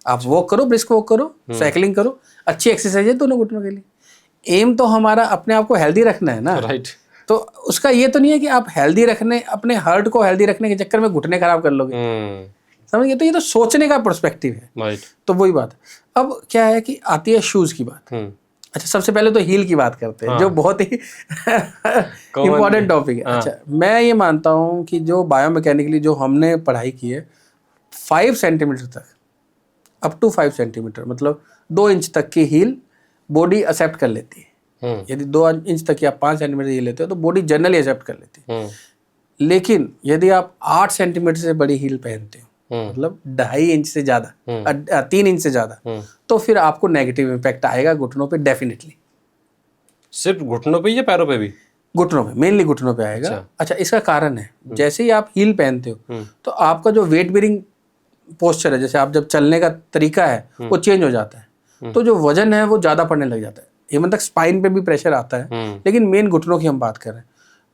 आप वॉक करो, ब्रिस्क वॉक करो, साइकिलिंग करो, अच्छी एक्सरसाइज है दोनों घुटनों के लिए। एम तो हमारा अपने आप को हेल्दी रखना है ना। राइट। तो उसका ये तो नहीं है कि आप हेल्दी रखने, अपने हार्ट को हेल्दी रखने के चक्कर में घुटने खराब कर लोगे। समझ गए? तो ये तो सोचने का पर्सपेक्टिव है। राइट। तो वही बात। अब क्या है कि आती है शूज की बात। अच्छा, सबसे पहले तो हील की बात करते हैं, जो बहुत ही इंपॉर्टेंट टॉपिक है। अच्छा, मैं ये मानता हूँ कि जो बायोमैकेनिकली जो हमने पढ़ाई की है 5 सेंटीमीटर तक, अप टू 5 सेंटीमीटर मतलब 2 इंच तक की हील बॉडी एक्सेप्ट कर लेती है। यदि 2 इंच तक या 5 सेंटीमीटर हील लेते हो तो बॉडी जनरली एक्सेप्ट कर लेती है। लेकिन यदि आप 8 सेंटीमीटर से बड़ी हील पहनते हो, मतलब 2.5 इंच से ज्यादा, 3 इंच से ज्यादा, तो फिर आपको नेगेटिव इम्पैक्ट आएगा घुटनों पे डेफिनेटली। सिर्फ घुटनों पे या पैरों पे भी? घुटनों पे, मेनली घुटनों पे आएगा। अच्छा, इसका कारण है जैसे ही आप हील पहनते हो तो आपका जो वेट बेरिंग पोस्चर है, जैसे आप जब चलने का तरीका है वो चेंज हो जाता है, तो जो वजन है वो ज्यादा पड़ने लग जाता है। इवन तक स्पाइन पे भी प्रेशर आता है, लेकिन मेन घुटनों की हम बात कर रहे हैं।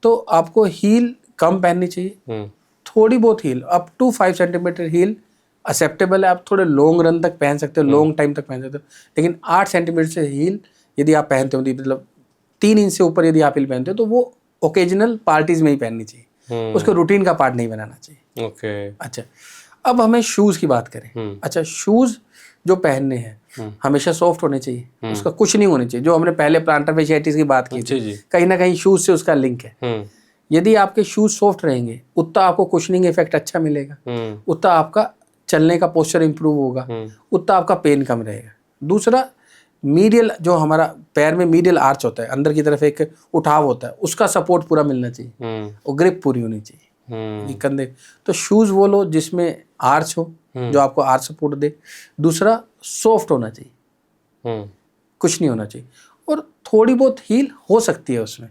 तो आपको हील कम पहननी चाहिए, थोड़ी बहुत heel, up to 5 centimetre heel acceptable है। आप थोड़े लॉन्ग रन तक पहन सकते हो, लॉन्ग टाइम तक पहन सकते हो, लेकिन 8 सेंटीमीटर से हील यदि आप पहनते हो, मतलब 3 इंच से ऊपर यदि आप हील पहनते हो तो वो ओकेजनल पार्टीज में ही पहननी चाहिए, उसको रूटीन का पार्ट नहीं बनाना चाहिए। ओके। अच्छा, अब हमें शूज की बात करें। अच्छा, शूज जो पहनने हैं हमेशा सॉफ्ट होने चाहिए, उसका कुछ नहीं होने चाहिए। जो हमने पहले प्लांटर फेशियाइटिस की बात की थी, कहीं ना कहीं शूज से उसका लिंक है। यदि आपके शूज सॉफ्ट रहेंगे उतना आपको कुशनिंग इफेक्ट अच्छा मिलेगा, उतना आपका चलने का पोस्चर इंप्रूव होगा, उतना आपका पेन कम रहेगा। दूसरा, मीडियल जो हमारा पैर में मीडियल आर्च होता है, अंदर की तरफ एक उठाव होता है, उसका सपोर्ट पूरा मिलना चाहिए और ग्रिप पूरी होनी चाहिए कंधे। तो शूज वो लो जिसमें आर्च हो, जो आपको आर्च सपोर्ट दे। दूसरा, सॉफ्ट होना चाहिए, कुछ नहीं होना चाहिए, और थोड़ी बहुत हील हो सकती है उसमें।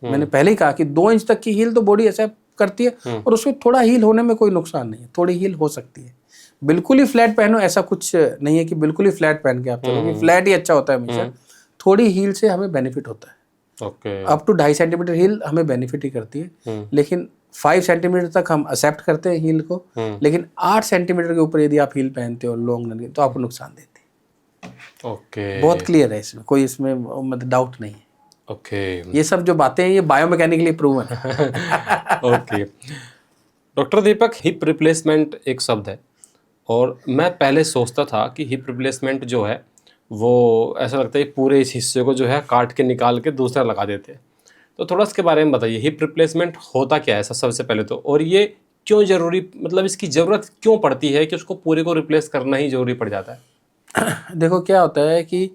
मैंने पहले ही कहा कि 2 इंच तक की हील तो बॉडी एक्सेप्ट करती है और उसमें थोड़ा हील होने में कोई नुकसान नहीं है, थोड़ी हील हो सकती है। बिल्कुल ही फ्लैट पहनो ऐसा कुछ नहीं है कि बिल्कुल ही फ्लैट पहन के आप चलोगे, फ्लैट ही अच्छा होता है हमेशा। थोड़ी हील से हमें बेनिफिट होता है। अप टू 2.5 सेंटीमीटर हील हमें बेनिफिट ही करती है, लेकिन 5 सेंटीमीटर तक हम एक्सेप्ट करते हैं हील को, लेकिन 8 सेंटीमीटर के ऊपर यदि आप हील पहनते हो लॉन्ग रन तो आपको नुकसान देती है। बहुत क्लियर है इसमें, कोई इसमें मतलब डाउट नहीं है। ये सब जो बातें हैं ये बायोमैकेनिकली प्रूवन है। डॉक्टर दीपक, हिप रिप्लेसमेंट एक शब्द है और मैं पहले सोचता था कि हिप रिप्लेसमेंट जो है वो ऐसा लगता है पूरे इस हिस्से को जो है काट के निकाल के दूसरा लगा देते हैं। तो थोड़ा इसके बारे में बताइए, हिप रिप्लेसमेंट होता क्या है सबसे पहले तो, और ये क्यों जरूरी, मतलब इसकी ज़रूरत क्यों पड़ती है कि उसको पूरे को रिप्लेस करना ही जरूरी पड़ जाता है? देखो क्या होता है कि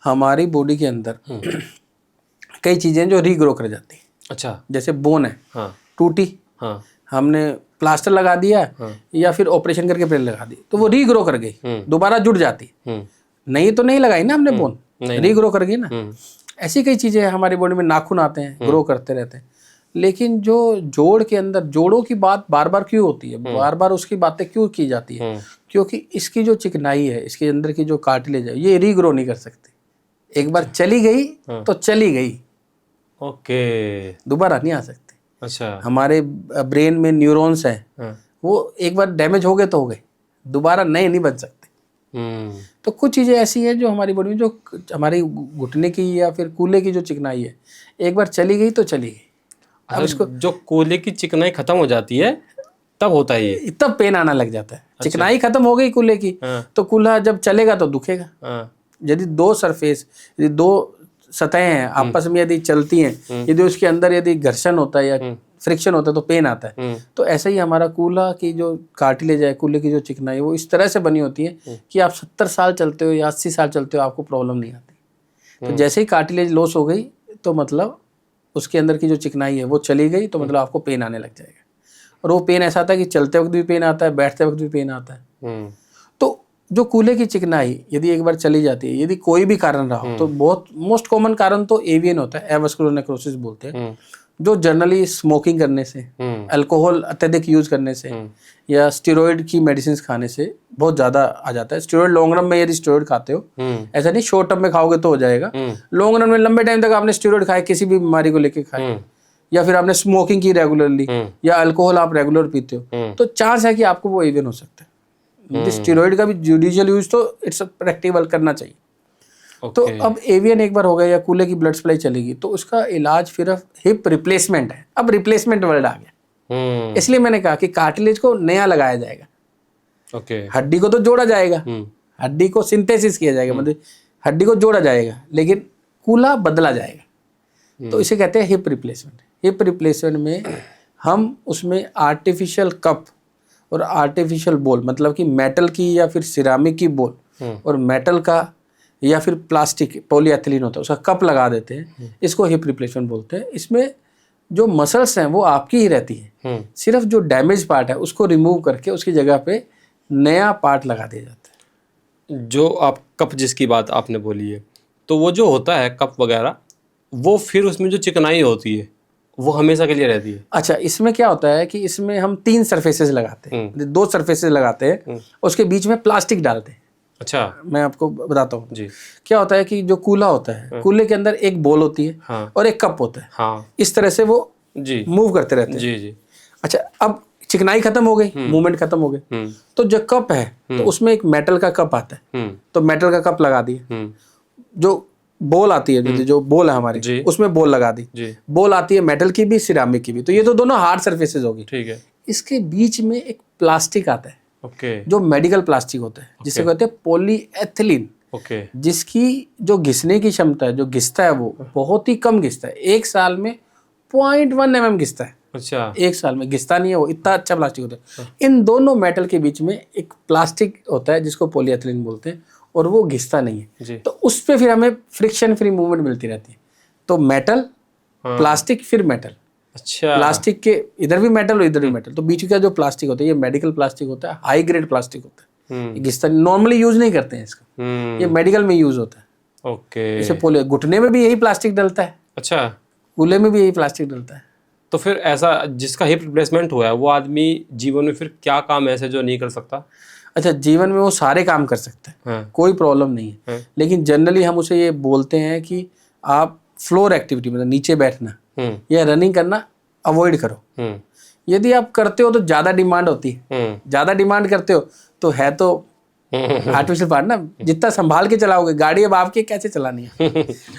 हमारी बॉडी के अंदर कई चीज़ें जो रीग्रो कर जाती हैं। अच्छा। जैसे बोन है, हाँ टूटी, हाँ हमने प्लास्टर लगा दिया हाँ। या फिर ऑपरेशन करके प्लेट लगा दी, तो वो रीग्रो कर गई, दोबारा जुड़ जाती। नहीं तो नहीं लगाई ना हमने बोन, रीग्रो कर गई ना। ऐसी कई चीज़ें हमारी बॉडी में, नाखून आते हैं, ग्रो करते रहते हैं। लेकिन जो जोड़ के अंदर, जोड़ों की बात बार बार क्यों होती है, बार बार उसकी बातें क्यों की जाती है? क्योंकि इसकी जो चिकनाई है, इसके अंदर की जो कार्टिलेज है, ये रीग्रो नहीं कर सकती। एक बार चली गई तो चली गई, ओके, दोबारा नहीं आ सकती। अच्छा। हमारे ब्रेन में न्यूरॉन्स हैं, वो एक बार डैमेज हो गए तो हो गए, दोबारा नए नहीं बन सकते। तो कुछ चीज़ें ऐसी हैं जो हमारी बॉडी में, जो हमारी घुटने की या फिर कूल्हे की जो चिकनाई है, एक बार चली गई तो चली गई। अब इसको जो कूल्हे की चिकनाई खत्म हो जाती है तब होता है ये, तब पेन आना लग जाता है। चिकनाई खत्म हो गई कूल्हे की, तो कूल्हा जब चलेगा तो दुखेगा। यदि दो सरफेस, यदि दो सतहें हैं आपस में यदि चलती हैं, यदि उसके अंदर यदि घर्षण होता है या फ्रिक्शन होता है तो पेन आता है। तो ऐसा ही हमारा कूल्हा की जो कार्टिलेज है, कूल्हे की जो चिकनाई है, वो इस तरह से बनी होती है कि आप 70 साल चलते हो या 80 साल चलते हो, आपको प्रॉब्लम नहीं आती। तो जैसे ही कार्टिलेज लॉस हो गई तो मतलब उसके अंदर की जो चिकनाई है वो चली गई, तो मतलब आपको पेन आने लग जाएगा। और वो पेन ऐसा आता है कि चलते वक्त भी पेन आता है, बैठते वक्त भी पेन आता है। तो जो कूल्हे की चिकनाई यदि एक बार चली जाती है, यदि कोई भी कारण रहा हो, तो बहुत मोस्ट कॉमन कारण तो एवियन होता है, एवास्कुलर नेक्रोसिस बोलते हैं, जो जनरली स्मोकिंग करने से, अल्कोहल अत्यधिक यूज करने से या स्टेरॉइड की मेडिसिन खाने से बहुत ज़्यादा आ जाता है। स्टेरॉइड लॉन्ग रन में यदि स्टेरॉइड खाते हो, ऐसा नहीं शॉर्ट टर्म में खाओगे तो हो जाएगा, लॉन्ग रन में लंबे टाइम तक आपने स्टेरॉइड खाए, किसी भी बीमारी को लेके खाए, या फिर आपने स्मोकिंग की रेगुलरली, या अल्कोहल आप रेगुलर पीते हो, तो चांस है कि आपको वो एवियन हो सकता है। स्टेरॉइड का भी जुडिशियल यूज तो इट्स प्रैक्टिकल करना चाहिए। तो अब एवियन एक बार हो गया या कूल्हे की ब्लड सप्लाई चलेगी, तो उसका इलाज फिर हिप रिप्लेसमेंट है। अब रिप्लेसमेंट वर्ड आ गया, इसलिए मैंने कहा कि कार्टिलेज को नया लगाया जाएगा। हड्डी को तो जोड़ा जाएगा, हड्डी को सिंथेसिस किया जाएगा, मतलब हड्डी को जोड़ा जाएगा, लेकिन कूल्हा बदला जाएगा। तो इसे कहते हैं हिप रिप्लेसमेंट। हिप रिप्लेसमेंट में हम उसमें आर्टिफिशियल कप और आर्टिफिशियल बोल, मतलब कि मेटल की या फिर सिरामिक की बोल और मेटल का या फिर प्लास्टिक पॉलीएथिलीन होता है उसका कप लगा देते हैं। इसको हिप रिप्लेसमेंट बोलते हैं। इसमें जो मसल्स हैं वो आपकी ही रहती हैं, सिर्फ जो डैमेज पार्ट है उसको रिमूव करके उसकी जगह पे नया पार्ट लगा दिया जाता है। जो आप कप जिसकी बात आपने बोली है, तो वो जो होता है कप वगैरह, वो फिर उसमें जो चिकनाई होती है वो हमेशा के लिए रहती है। अच्छा, इसमें क्या होता है कि इसमें हम 3 सरफेसेस लगाते हैं, 2 सरफेसेस लगाते हैं, उसके बीच में प्लास्टिक डालते हैं। अच्छा, मैं आपको बताता हूँ जी। क्या होता है कि जो कूल्हा होता है, कूल्हे के अंदर एक बॉल होती है और एक कप होता है, इस तरह से वो जी मूव करते रहते हैं। जी जी। अच्छा, अब चिकनाई खत्म हो गई, मूवमेंट खत्म हो गई, तो जो कप है तो उसमें एक मेटल का कप आता है, तो मेटल का कप लगा दिए। जो बॉल आती है, जो बॉल है हमारी, उसमें बॉल लगा दी। बॉल आती है मेटल की भी, सिरामिक की भी, तो ये तो दोनों हार्ड सर्फेसेस होगी। ठीक है। इसके बीच में एक प्लास्टिक आता है, जो मेडिकल प्लास्टिक होता है, जिसे कहते हैं पॉलीएथिलीन, जिसकी जो घिसने की क्षमता है, जो घिसता है वो बहुत ही कम घिसता है। एक साल में 0.1 mm घिसता है। अच्छा, एक साल में घिसता नहीं है वो, इतना अच्छा प्लास्टिक होता है। इन दोनों मेटल के बीच में एक प्लास्टिक होता है जिसको पॉलीएथिलीन बोलते हैं, और वो घिसता नहीं है, तो उस पे फिर हमें फ्रिक्शन फ्री मूवमेंट मिलती रहती है। तो मेटल, प्लास्टिक, फिर मेटल। अच्छा, प्लास्टिक के इधर भी मेटल और इधर भी मेटल, तो बीच का जो प्लास्टिक होता है ये मेडिकल प्लास्टिक होता है, हाई ग्रेड प्लास्टिक होता है। घिसता नॉर्मली यूज नहीं करते हैं इसका, ये मेडिकल में यूज होता है। ओके। इसे पोलियो, घुटने में भी यही प्लास्टिक डलता है। अच्छा, कूल्हे में भी यही प्लास्टिक डलता है। तो फिर ऐसा जिसका हिप रिप्लेसमेंट हुआ है वो आदमी जीवन में फिर क्या काम ऐसे जो नहीं कर सकता? अच्छा, जीवन में वो सारे काम कर सकते हैं, कोई प्रॉब्लम नहीं है, लेकिन जनरली हम उसे ये बोलते हैं कि आप फ्लोर एक्टिविटी, मतलब नीचे बैठना या रनिंग करना अवॉइड करो। यदि आप करते हो तो ज़्यादा डिमांड होती है, ज़्यादा डिमांड करते हो तो है तो आर्टिफिशियल पार्ट ना, जितना संभाल के चलाओगे गाड़ी, अब आपके कैसे चलानी है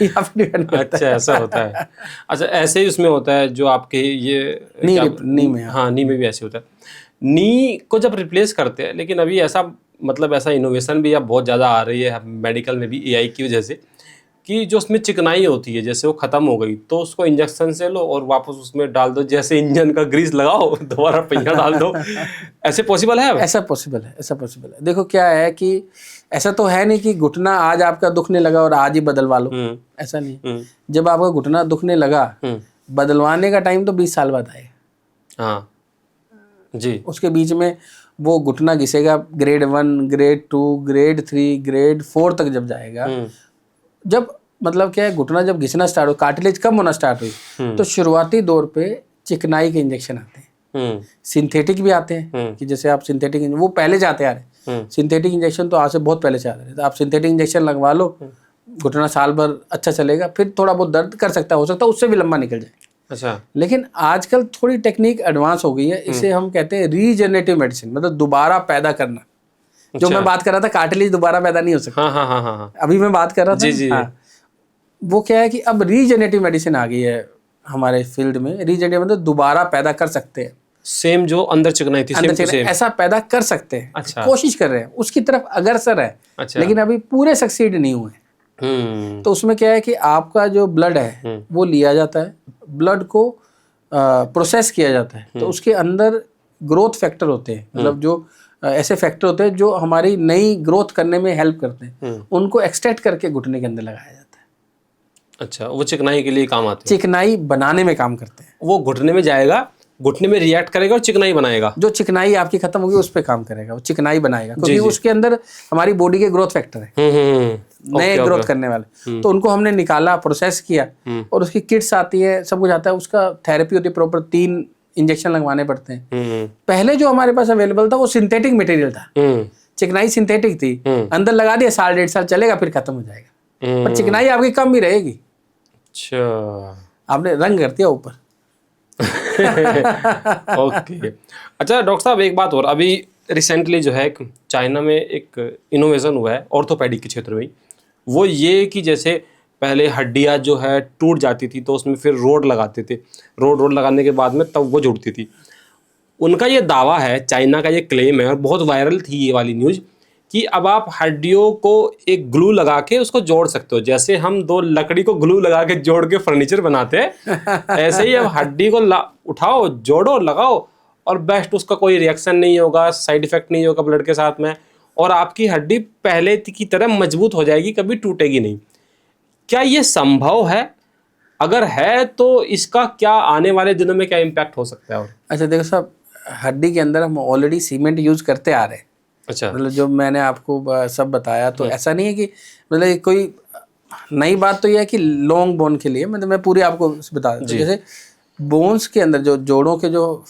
ये आप डिपेंड करता है। अच्छा, ऐसा होता है। अच्छा, ऐसे ही उसमें होता है जो आपके ये नी में, हाँ, नी में भी ऐसे होता है। नी को जब रिप्लेस करते हैं, लेकिन अभी ऐसा मतलब ऐसा इनोवेशन भी अब बहुत ज़्यादा आ रही है मेडिकल में भी, एआई की वजह से, कि जो उसमें चिकनाई होती है जैसे वो खत्म हो गई तो उसको इंजेक्शन से लो और वापस उसमें डाल दो, जैसे इंजन का ग्रीस लगाओ दोबारा पहिया डाल दो, ऐसे पॉसिबल है? ऐसा पॉसिबल है, ऐसा पॉसिबल है। देखो क्या है कि ऐसा तो है नहीं कि घुटना आज आपका दुखने लगा और आज ही बदलवा लो, ऐसा नहीं। जब आपका घुटना दुखने लगा, बदलवाने का टाइम तो 20 साल बाद आएगा। हाँ जी। उसके बीच में वो घुटना घिसेगा, ग्रेड 1, ग्रेड 2, ग्रेड 3, ग्रेड 4 तक जब जाएगा, जब मतलब क्या है, घुटना जब घिसना स्टार्ट हो, कार्टिलेज कम होना स्टार्ट हुई, तो शुरुआती दौर पे चिकनाई के इंजेक्शन आते हैं। सिंथेटिक भी आते हैं कि जैसे आप सिंथेटिक, वो पहले से आते आ रहे हैं। सिंथेटिक इंजेक्शन तो आज से बहुत पहले से आ रहे हैं। तो आप सिंथेटिक इंजेक्शन लगवा लो, घुटना साल भर अच्छा चलेगा, फिर थोड़ा बहुत दर्द कर सकता है, हो सकता है उससे भी लंबा निकल जाए। अच्छा। लेकिन आजकल थोड़ी टेक्निक एडवांस हो गई है, इसे हम कहते हैं रीजनरेटिव मेडिसिन, मतलब दोबारा पैदा करना। जो मैं बात कर रहा था, कार्टिलेज दोबारा पैदा नहीं हो सकता। हाँ। अभी मैं बात कर रहा था जी। हाँ, वो क्या है कि अब रीजनरेटिव मेडिसिन आ गई है हमारे फील्ड में। रीजनरेटिव मतलब दोबारा पैदा कर सकते हैं, सेम जो अंदर चिकनाई थी अंदर चिकनाई ऐसा पैदा कर सकते हैं। अच्छा। कोशिश कर रहे हैं, उसकी तरफ अग्रसर है। अच्छा। लेकिन अभी पूरे सक्सीड नहीं हुए। तो उसमें क्या है कि आपका जो ब्लड है वो लिया जाता है, ब्लड को प्रोसेस किया जाता है, तो उसके अंदर ग्रोथ फैक्टर होते हैं, मतलब जो ऐसे फैक्टर होते हैं जो हमारी नई ग्रोथ करने में हेल्प करते हैं, उनको एक्सट्रैक्ट करके घुटने के अंदर लगाया जाता है। अच्छा, वो चिकनाई के लिए काम आते हैं, चिकनाई बनाने में काम करते हैं। वो घुटने में जाएगा, घुटने में रिएक्ट करेगा और चिकनाई बनाएगा। जो चिकनाई आपकी खत्म होगी उस पर काम करेगा, वो चिकनाई बनाएगा, क्योंकि उसके अंदर हमारी बॉडी के ग्रोथ फैक्टर है, नए ग्रोथ करने वाले। तो उनको हमने निकाला, प्रोसेस किया, और उसकी किट्स आती है, सब कुछ आता है। उसका थेरेपी होती है प्रॉपर, 3 इंजेक्शन लगवाने पड़ते हैं। पहले जो हमारे पास अवेलेबल था वो सिंथेटिक मटेरियल था, चिकनाई सिंथेटिक थी, अंदर लगा दिया, 1.5 साल चलेगा, फिर खत्म हो जाएगा, पर चिकनाई आपकी कम भी रहेगी। अच्छा, आपने रंग कर दिया ऊपर। ओके। अच्छा डॉक्टर साहब, एक बात और, अभी रिसेंटली जो है चाइना में एक इनोवेशन हुआ है ऑर्थोपेडिक के क्षेत्र में, वो ये कि जैसे पहले हड्डियां जो है टूट जाती थी तो उसमें फिर रोड लगाते थे, रोड लगाने के बाद में तब वो जुड़ती थी। उनका ये दावा है, चाइना का ये क्लेम है, और बहुत वायरल थी ये वाली न्यूज़, कि अब आप हड्डियों को एक ग्लू लगा के उसको जोड़ सकते हो। जैसे हम 2 लकड़ी को ग्लू लगा के जोड़ के फर्नीचर बनाते हैं, ऐसे ही अब हड्डी को उठाओ, जोड़ो, लगाओ, और बेस्ट, उसका कोई रिएक्शन नहीं होगा, साइड इफेक्ट नहीं होगा ब्लड के साथ में, और आपकी हड्डी पहले की तरह मजबूत हो जाएगी, कभी टूटेगी नहीं। क्या ये संभव है? अगर है तो इसका क्या आने वाले दिनों में क्या इम्पैक्ट हो सकता है? और अच्छा देखो साहब, हड्डी के अंदर हम ऑलरेडी सीमेंट यूज करते आ रहे हैं। अच्छा, मतलब जो मैंने आपको सब बताया, तो ऐसा नहीं है कि मतलब कोई नई बात तो यह है कि लॉन्ग बोन के लिए, मतलब मैं पूरी आपको बता देता हूँ। जैसे बोन्स के अंदर जो जोड़ों के जो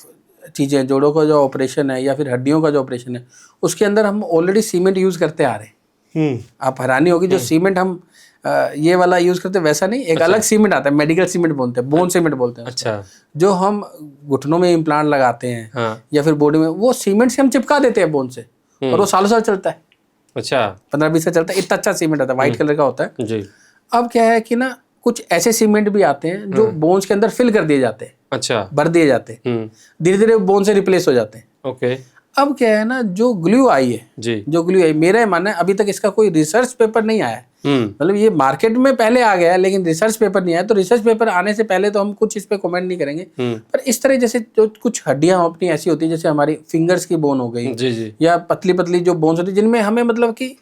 चीज़ें, जोड़ों का जो ऑपरेशन है या फिर हड्डियों का जो ऑपरेशन है, उसके अंदर हम ऑलरेडी सीमेंट यूज करते आ रहे हैं। आप हैरानी होगी, जो सीमेंट हम ये वाला यूज करते हैं वैसा नहीं, एक अलग सीमेंट आता है, मेडिकल सीमेंट बोलते हैं, बोन सीमेंट बोलते हैं। अच्छा, जो हम घुटनों में इम्प्लांट लगाते हैं या फिर बॉडी में, वो सीमेंट से हम चिपका देते हैं बोन से, और वो सालों साल चलता है। अच्छा, 15-20 साल चलता है, इतना अच्छा सीमेंट आता है, व्हाइट कलर का होता है जी। अब क्या है कि ना, कुछ ऐसे सीमेंट भी आते हैं जो बोन्स के अंदर फिल कर दिए जाते हैं, अच्छा, भर दिए जाते हैं, धीरे धीरे बोन से रिप्लेस हो जाते हैं। ओके। अब क्या है ना, जो ग्लू आई है जी, जो ग्लू आई, मेरा मानना है अभी तक इसका कोई रिसर्च पेपर नहीं आया है। मतलब ये मार्केट में पहले आ गया है, लेकिन रिसर्च पेपर नहीं आया। तो रिसर्च पेपर आने से पहले तो हम कुछ इस पे कमेंट नहीं करेंगे। पर इस तरह जैसे जो कुछ हड्डियां अपनी ऐसी होती है, जैसे हमारी फिंगर्स की बोन हो गई, जी, या पतली पतली जो बोन्स होती है, जिनमें हमें मतलब कि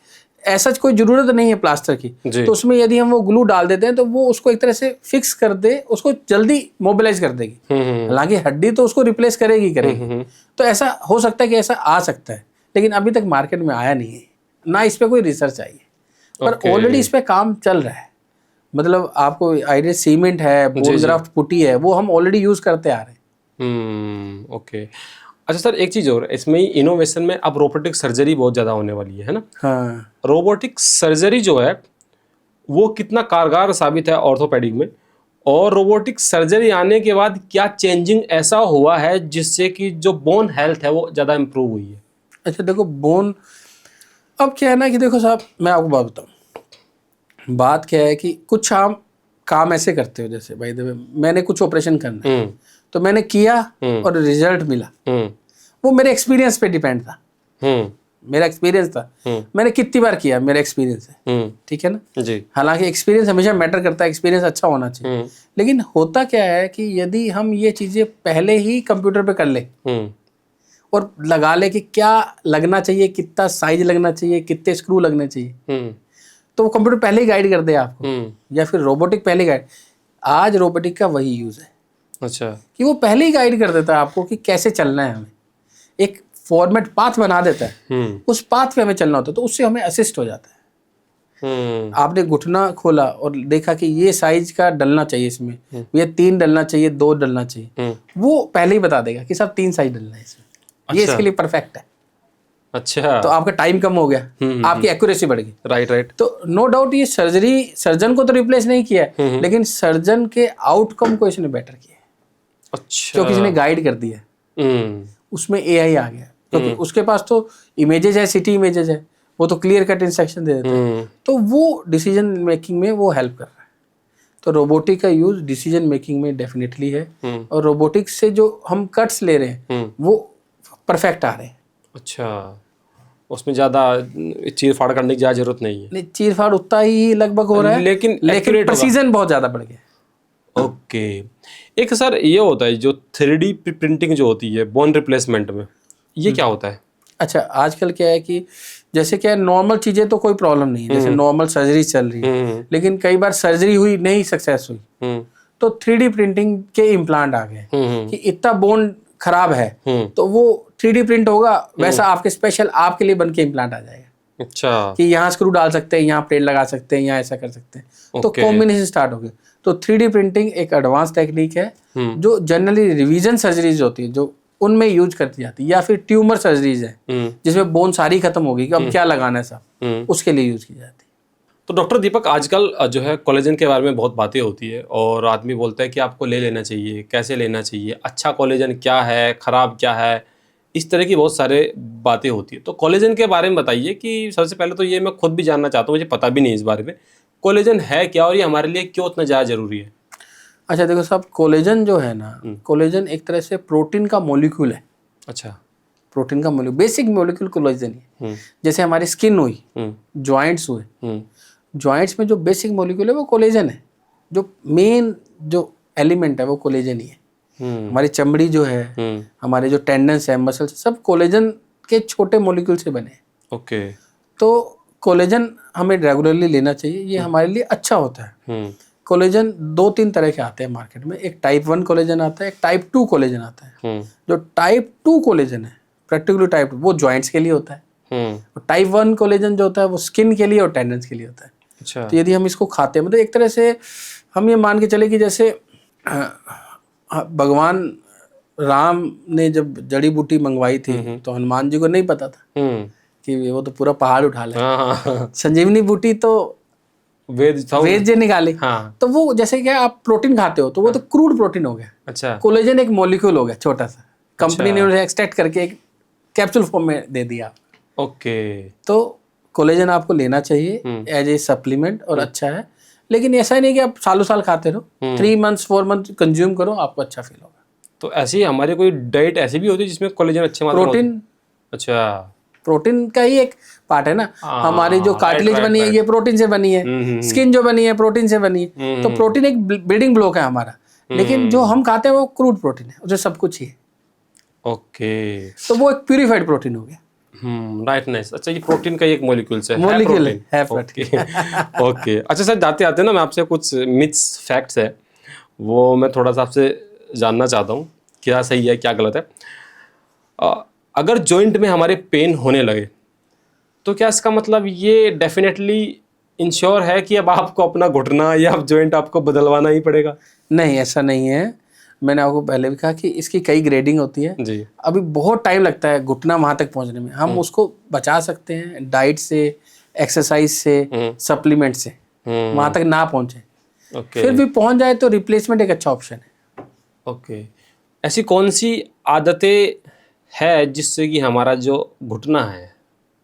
ऐसा कोई जरूरत नहीं है प्लास्टर की, तो उसमें यदि हम वो ग्लू डाल देते हैं तो वो उसको एक तरह से फिक्स कर दे, उसको जल्दी मोबिलाइज कर देगी। हालांकि हड्डी तो उसको रिप्लेस करेगी। तो ऐसा हो सकता है कि ऐसा आ सकता है, लेकिन अभी तक मार्केट में आया नहीं है, ना इस पर कोई रिसर्च आई है, पर ऑलरेडी इस पे काम चल रहा है। मतलब आपको आइडिया, सीमेंट है, बोन ग्राफ्ट पुट्टी है, वो हम ऑलरेडी यूज करते आ रहे हैं। ओके। अच्छा सर, एक चीज़ और, इसमें इनोवेशन में अब रोबोटिक सर्जरी बहुत ज़्यादा होने वाली है ना? हाँ, रोबोटिक सर्जरी जो है वो कितना कारगर साबित है ऑर्थोपेडिक में, और रोबोटिक सर्जरी आने के बाद क्या चेंजिंग ऐसा हुआ है जिससे कि जो बोन हेल्थ है वो ज़्यादा इम्प्रूव हुई है? अच्छा देखो, बोन, अब क्या है ना कि देखो साहब, मैं आपको बात बताऊँ, बात क्या है कि कुछ हम काम ऐसे करते हो, जैसे भाई मैंने कुछ ऑपरेशन करना है, तो मैंने किया और रिजल्ट मिला, वो मेरे एक्सपीरियंस पे डिपेंड था। मेरा एक्सपीरियंस था, मैंने कितनी बार किया, मेरा एक्सपीरियंस है, ठीक है ना जी। हालांकि एक्सपीरियंस हमेशा मैटर करता है, एक्सपीरियंस अच्छा होना चाहिए, लेकिन होता क्या है कि यदि हम ये चीज़ें पहले ही कंप्यूटर पे कर ले और लगा ले कि क्या लगना चाहिए, कितना साइज लगना चाहिए, कितने स्क्रू लगने चाहिए, तो वो कंप्यूटर पहले ही गाइड कर दे आपको, या फिर रोबोटिक पहले गाइड। आज रोबोटिक का वही यूज़ है, अच्छा, कि वो पहले ही गाइड कर देता है आपको कि कैसे चलना है, हमें एक फॉर्मेट पाथ बना देता है, उस पाथ पे हमें चलना होता है, तो उससे हमें असिस्ट हो जाता है। आपने घुटना खोला और देखा कि ये साइज का डलना चाहिए इसमें, ये 3 डलना चाहिए, 2 डलना चाहिए, वो पहले ही बता देगा कि साहब 3 साइज डलना है इसमें, ये इसके लिए परफेक्ट है। अच्छा, तो आपका टाइम कम हो गया, आपकी एक्यूरेसी बढ़ गई। राइट। तो नो डाउट ये सर्जन को तो रिप्लेस नहीं किया है, लेकिन सर्जन के आउटकम को इसने बेटर किया है, अच्छा, क्योंकि इसने गाइड कर दिया है। उसमें एआई आ गया, क्योंकि उसके पास तो इमेजेस है, सिटी इमेजेस है, वो तो क्लियर कट इंस्ट्रक्शन दे देता है, तो वो डिसीजन मेकिंग में वो हेल्प कर रहा है। तो रोबोटिक का यूज डिसीजन मेकिंग में डेफिनेटली है, और रोबोटिक्स से जो हम कट्स ले रहे हैं वो परफेक्ट आ रहे हैं। अच्छा, उसमें ज़्यादा चीर फाड़ करने की ज़्यादा जरूरत नहीं है। नहीं, चीर फाड़ उतना ही लगभग हो रहा है, लेकिन प्रेसिजन बहुत ज़्यादा बढ़ गया। ओके, एक सर ये होता है जो 3D प्रिंटिंग जो होती है बोन रिप्लेसमेंट में, ये क्या होता है? अच्छा, आजकल क्या है कि जैसे क्या है, नॉर्मल चीज़ें तो कोई प्रॉब्लम नहीं है, जैसे नॉर्मल सर्जरी चल रही है, लेकिन कई बार सर्जरी हुई नहीं सक्सेस हुई, तो 3D प्रिंटिंग के इम्प्लांट आ गए कि इतना बोन खराब है तो वो 3D प्रिंट होगा, वैसा आपके स्पेशल आपके लिए बन के इम्प्लांट आ जाएगा। अच्छा, कि यहाँ स्क्रू डाल सकते हैं, यहाँ प्लेट लगा सकते हैं, यहाँ ऐसा कर सकते हैं, तो कॉम्बिनेशन स्टार्ट हो गया। तो 3D प्रिंटिंग एक एडवांस टेक्निक है जो जनरली रिवीजन सर्जरीज होती है जो उनमें यूज करती जाती है, या फिर ट्यूमर सर्जरीज है जिसमें बोन सारी खत्म होगी कि अब क्या लगाना है साहब, उसके लिए यूज की जाती है। तो डॉक्टर दीपक, आजकल जो है कोलेजन के बारे में बहुत बातें होती है और आदमी बोलता है कि आपको ले लेना चाहिए, कैसे लेना चाहिए, अच्छा कोलेजन क्या है, ख़राब क्या है, इस तरह की बहुत सारे बातें होती है। तो कोलेजन के बारे में बताइए कि सबसे पहले तो ये मैं खुद भी जानना चाहता हूँ, मुझे पता भी नहीं इस बारे में, कोलेजन है क्या और ये हमारे लिए क्यों इतना ज़्यादा ज़रूरी है? अच्छा देखो साहब, कोलेजन जो है ना, कोलेजन एक तरह से प्रोटीन का मॉलिक्यूल है। अच्छा, प्रोटीन का मॉलिक्यूल, बेसिक मॉलिक्यूल कोलेजन है। जैसे हमारी स्किन हुई, जॉइंट्स हुए, जॉइंट्स में जो बेसिक मॉलिक्यूल है वो कोलेजन है, जो मेन जो एलिमेंट है वो कोलेजन ही है। हमारी चमड़ी जो है, हमारे जो टेंडन्स है, मसल्स, सब कोलेजन के छोटे मॉलिक्यूल से बने हैं। ओके, तो कोलेजन हमें रेगुलरली लेना चाहिए, ये हमारे लिए अच्छा होता है। कोलेजन 2-3 तरह के आते हैं मार्केट में, एक टाइप 1 कोलेजन आता है, एक टाइप 2 कोलेजन आता है। जो टाइप 2 कोलेजन है, पर्टिकुलर टाइप, वो जॉइंट्स के लिए होता है। टाइप 1 कोलेजन जो होता है वो स्किन के लिए और टेंडन्स के लिए होता है। अच्छा, तो यदि हम इसको खाते हैं, मतलब एक तरह से हम ये मान के चले कि जैसे भगवान राम ने जब जड़ी बूटी मंगवाई थी तो हनुमान जी को नहीं पता था कि वो तो पूरा पहाड़ उठा ले। संजीवनी बूटी तो वेद जी निकाली। हाँ। तो वो जैसे क्या आप प्रोटीन खाते हो तो वो तो क्रूड प्रोटीन हो गया। अच्छा, कोलेजन एक मॉलिक्यूल हो गया छोटा सा, कंपनी ने उसे एक्सट्रैक्ट करके एक कैप्सूल फॉर्म में दे दिया। ओके, तो कोलेजन आपको लेना चाहिए एज ए सप्लीमेंट और अच्छा है, लेकिन ऐसा ही नहीं कि आप सालों साल खाते रहो, 3 मंथ्स 4 मंथ कंज्यूम करो, आपको अच्छा फील होगा। तो ऐसे ही हमारी कोई डाइट ऐसी भी होती है जिसमें कोलेजन अच्छे मात्रा में प्रोटीन, अच्छा, प्रोटीन का ही एक पार्ट है ना। हमारी जो कार्टिलेज बनी है ये प्रोटीन से बनी है, स्किन जो बनी है प्रोटीन से बनी है, तो प्रोटीन एक बिल्डिंग ब्लॉक है हमारा। लेकिन जो हम खाते हैं वो क्रूड प्रोटीन है, उसमें सब कुछ ही है। ओके, तो वो एक प्यूरिफाइड प्रोटीन हो गया। Right, nice. अच्छा, ये प्रोटीन का एक मॉलिक्यूल है, मॉलिक्यूल है प्रोटीन। ओके, अच्छा सर, जाते आते ना मैं आपसे कुछ मिथ्स फैक्ट्स है वो मैं थोड़ा सा आपसे जानना चाहता हूँ, क्या सही है क्या गलत है। अगर जॉइंट में हमारे पेन होने लगे तो क्या इसका मतलब ये डेफिनेटली इंश्योर है कि अब आपको अपना घुटना या जॉइंट आपको बदलवाना ही पड़ेगा? नहीं, ऐसा नहीं है। मैंने आपको पहले भी कहा कि इसकी कई ग्रेडिंग होती है जी। अभी बहुत टाइम लगता है घुटना वहां तक पहुंचने में। हम उसको बचा सकते हैं डाइट से, एक्सरसाइज से, सप्लीमेंट से, वहां तक ना पहुंचे। फिर भी पहुंच जाए तो रिप्लेसमेंट एक अच्छा ऑप्शन है। ओके, ऐसी कौन सी आदतें है जिससे कि हमारा जो घुटना है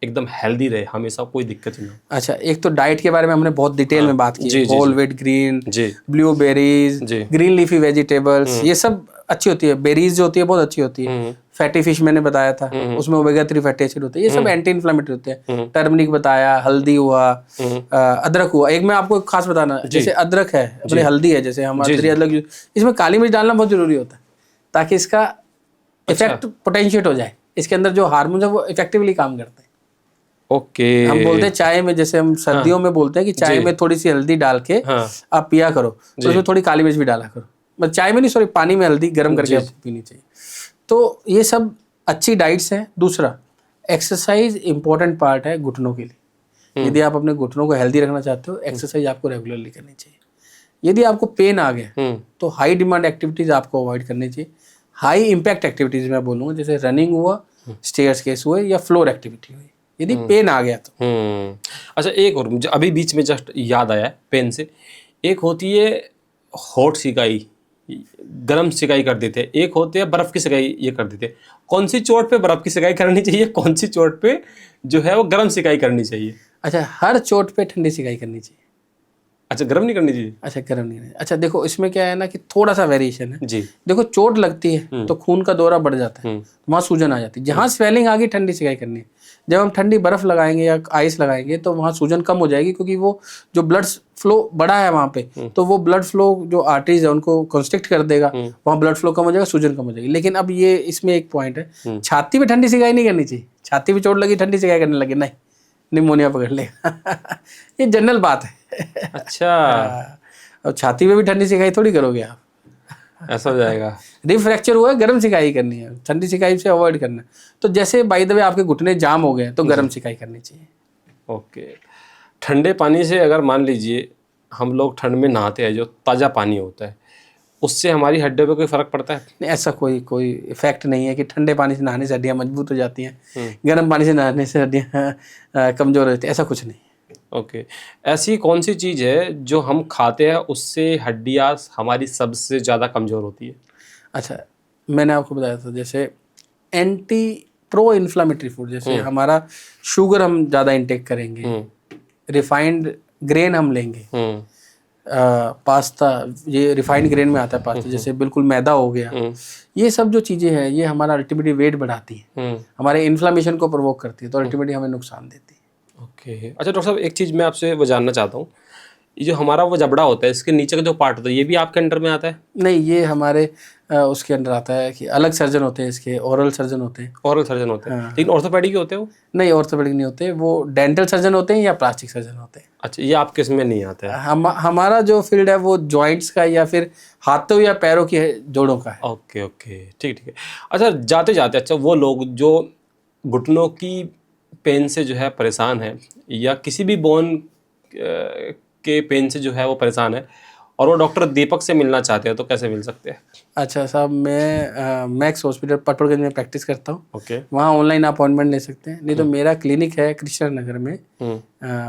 एकदम हेल्दी रहे, हमेशा कोई दिक्कत ना? अच्छा, एक तो डाइट के बारे में हमने बहुत डिटेल में बात की, whole wheat green, blueberries, green leafy vegetables, ये सब अच्छी होती है। बेरीज जो होती है बहुत अच्छी होती है। फैटी फिश मैंने बताया था, उसमें ओमेगा 3 फैटी एसिड होते हैं, ये सब एंटी इन्फ्लेमेटरी होते हैं। टर्मरिक बताया, हल्दी हुआ, अदरक हुआ। एक मैं आपको खास बताना, जैसे अदरक है, अपने हल्दी है, जैसे हम अदरक अदरक, इसमें काली मिर्च डालना बहुत जरूरी होता है ताकि इसका इफेक्ट पोटेंशिएट हो जाए, इसके अंदर जो हार्मोन है वो इफेक्टिवली काम करते हैं। ओके। हम बोलते हैं चाय में, जैसे हम सर्दियों में बोलते हैं कि चाय में थोड़ी सी हल्दी डाल के आप पिया करो, तो उसमें थोड़ी काली मिर्च भी डाला करो। मतलब चाय में नहीं, सॉरी, पानी में हल्दी गर्म करके आपको पीनी चाहिए। तो ये सब अच्छी डाइट्स हैं। दूसरा, एक्सरसाइज इंपॉर्टेंट पार्ट है घुटनों के लिए। यदि आप अपने घुटनों को हेल्दी रखना चाहते हो, एक्सरसाइज आपको रेगुलरली करनी चाहिए। यदि आपको पेन आ गया तो हाई डिमांड एक्टिविटीज आपको अवॉइड करनी चाहिए। हाई इम्पैक्ट एक्टिविटीज मैं बोलूँगा, जैसे रनिंग हुआ, स्टेयर्स केस हुए, या फ्लोर एक्टिविटी हुई, यदि पेन आ गया तो। अच्छा, एक और मुझे अभी बीच में जस्ट याद आया पेन से, एक होती है हॉट सिकाई, गर्म सिकाई कर देते हैं, एक होती है बर्फ की सिकाई, ये कर देते हैं। कौन सी चोट पे बर्फ की सिकाई करनी चाहिए, कौन सी चोट पे जो है वो गर्म सिकाई करनी चाहिए? अच्छा, हर चोट पे ठंडी सिकाई करनी चाहिए। अच्छा, गर्म नहीं करनी चाहिए? अच्छा, गर्म नहीं करनी। अच्छा देखो, इसमें क्या है ना कि थोड़ा सा वेरिएशन है जी। देखो, चोट लगती है तो खून का दौरा बढ़ जाता है, वहाँ सूजन आ जाती है। जहाँ स्वेलिंग आ गई, ठंडी सिकाई करनी है। जब हम ठंडी बर्फ लगाएंगे या आइस लगाएंगे तो वहाँ सूजन कम हो जाएगी, क्योंकि वो जो ब्लड फ्लो बढ़ा है वहाँ पे, तो वो ब्लड फ्लो जो आर्टरीज है उनको कंस्ट्रिक्ट कर देगा, वहाँ ब्लड फ्लो कम हो जाएगा, सूजन कम हो जाएगी। लेकिन अब ये इसमें एक पॉइंट है, छाती पे ठंडी सिकाई नहीं करनी चाहिए। छाती पे चोट लगी, ठंडी सिकाई करने लगे, नहीं, निमोनिया पकड़ लेगा। ये जनरल बात है। अच्छा, अब छाती पे भी ठंडी सिकाई थोड़ी करोगे आप, ऐसा हो जाएगा। रिब फ्रैक्चर हुआ है, गर्म सिकाई करनी है, ठंडी सिकाई से अवॉइड करना है। तो जैसे बाय द वे आपके घुटने जाम हो गए तो गर्म सिकाई करनी चाहिए। ओके। ठंडे पानी से अगर मान लीजिए हम लोग ठंड में नहाते हैं, जो ताज़ा पानी होता है, उससे हमारी हड्डियों पे कोई फर्क पड़ता है? नहीं, ऐसा कोई इफेक्ट नहीं है कि ठंडे पानी से नहाने से हड्डियाँ मजबूत हो जाती हैं, गर्म पानी से नहाने से हड्डियाँ कमजोर हो जाती है, ऐसा कुछ नहीं। ओके। ऐसी कौन सी चीज़ है जो हम खाते हैं उससे हड्डियाँ हमारी सबसे ज़्यादा कमज़ोर होती है? अच्छा, मैंने आपको बताया था, जैसे प्रो इन्फ्लामेटरी फूड, जैसे हमारा शुगर हम ज़्यादा इंटेक करेंगे, रिफाइंड ग्रेन हम लेंगे, पास्ता, ये रिफाइंड ग्रेन में आता है पास्ता, जैसे बिल्कुल मैदा हो गया, ये सब जो चीज़ें हैं ये हमारा अल्टीमेटली वेट बढ़ाती है, हमारे इन्फ्लामेशन को प्रोवोक करती है, तो अल्टीमेटली हमें नुकसान देती है। ओके। अच्छा डॉक्टर साहब, एक चीज़ मैं आपसे वो जानना चाहता हूँ, ये जो हमारा वो जबड़ा होता है, इसके नीचे का जो पार्ट होता है, ये भी आपके अंडर में आता है? नहीं, ये हमारे उसके अंदर आता है कि अलग सर्जन होते हैं इसके, ओरल सर्जन होते हैं। ओरल सर्जन होते हैं, लेकिन ऑर्थोपेडिक के होते हैं वो? नहीं, ऑर्थोपेडिक नहीं होते, वो डेंटल सर्जन होते हैं या प्लास्टिक सर्जन होते हैं। अच्छा, ये आपके इसमें नहीं आता है? हमारा जो फील्ड है वो जॉइंट्स का या फिर हाथों या पैरों की जोड़ों का है। ओके ओके, ठीक ठीक है। अच्छा, जाते जाते, अच्छा वो लोग जो घुटनों की पेन से जो है परेशान है, या किसी भी बोन के पेन से जो है वो परेशान है, और वो डॉक्टर दीपक से मिलना चाहते हैं, तो कैसे मिल सकते हैं? अच्छा साहब, मैं मैक्स हॉस्पिटल पटपड़गंज में प्रैक्टिस करता हूँ। ओके। वहाँ ऑनलाइन अपॉइंटमेंट ले सकते हैं, नहीं तो मेरा क्लिनिक है कृष्णा नगर में,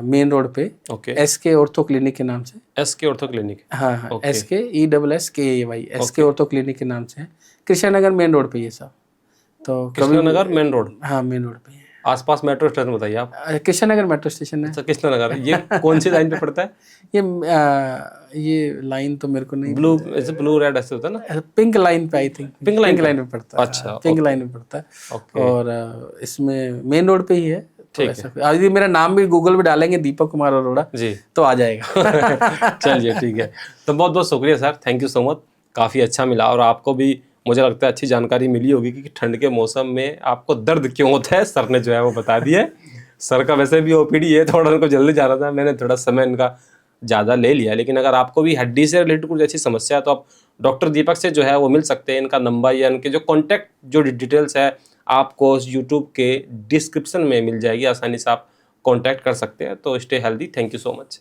मेन रोड पे, ओके। SK ऑर्थो क्लिनिक के नाम से। SK ortho clinic? हाँ हाँ, SK ESSKAY, SK ortho clinic के नाम से है, कृष्णा नगर मेन रोड पे ये सब। तो कृष्णा नगर मेन रोड? हाँ, मेन रोड पे है। आसपास मेट्रो स्टेशन बताइए आप। कृष्णा नगर मेट्रो स्टेशन है। अच्छा, कृष्णा नगर, ये कौन सी लाइन पे पड़ता है? ये लाइन तो मेरे को नहीं, ब्लू रेड ऐसे होता है ना? पिंक लाइन पे, आई थिंक पिंक लाइन में पड़ता है। अच्छा, पिंक लाइन में पड़ता है। ओके। और इसमें मेन रोड पे ही है। ठीक है। यदि मेरा नाम भी गूगल पे डालेंगे दीपक कुमार अरोड़ा जी, तो आ जाएगा। चलिए ठीक है। तो बहुत बहुत शुक्रिया sir, thank you so much, काफ़ी अच्छा मिला, और आपको भी मुझे लगता है अच्छी जानकारी मिली होगी कि ठंड के मौसम में आपको दर्द क्यों होता है, सर ने जो है वो बता दिया है। सर का वैसे भी OPD है, थोड़ा उनको जल्दी जाना था, मैंने थोड़ा समय इनका ज़्यादा ले लिया, लेकिन अगर आपको भी हड्डी से रिलेटेड कुछ अच्छी समस्या है तो आप डॉक्टर दीपक से जो है वो मिल सकते हैं। इनका नंबर या इनके जो कॉन्टैक्ट जो डिटेल्स है आपको यूट्यूब के डिस्क्रिप्शन में मिल जाएगी, आसानी से आप कॉन्टैक्ट कर सकते हैं। तो stay healthy, thank you so much.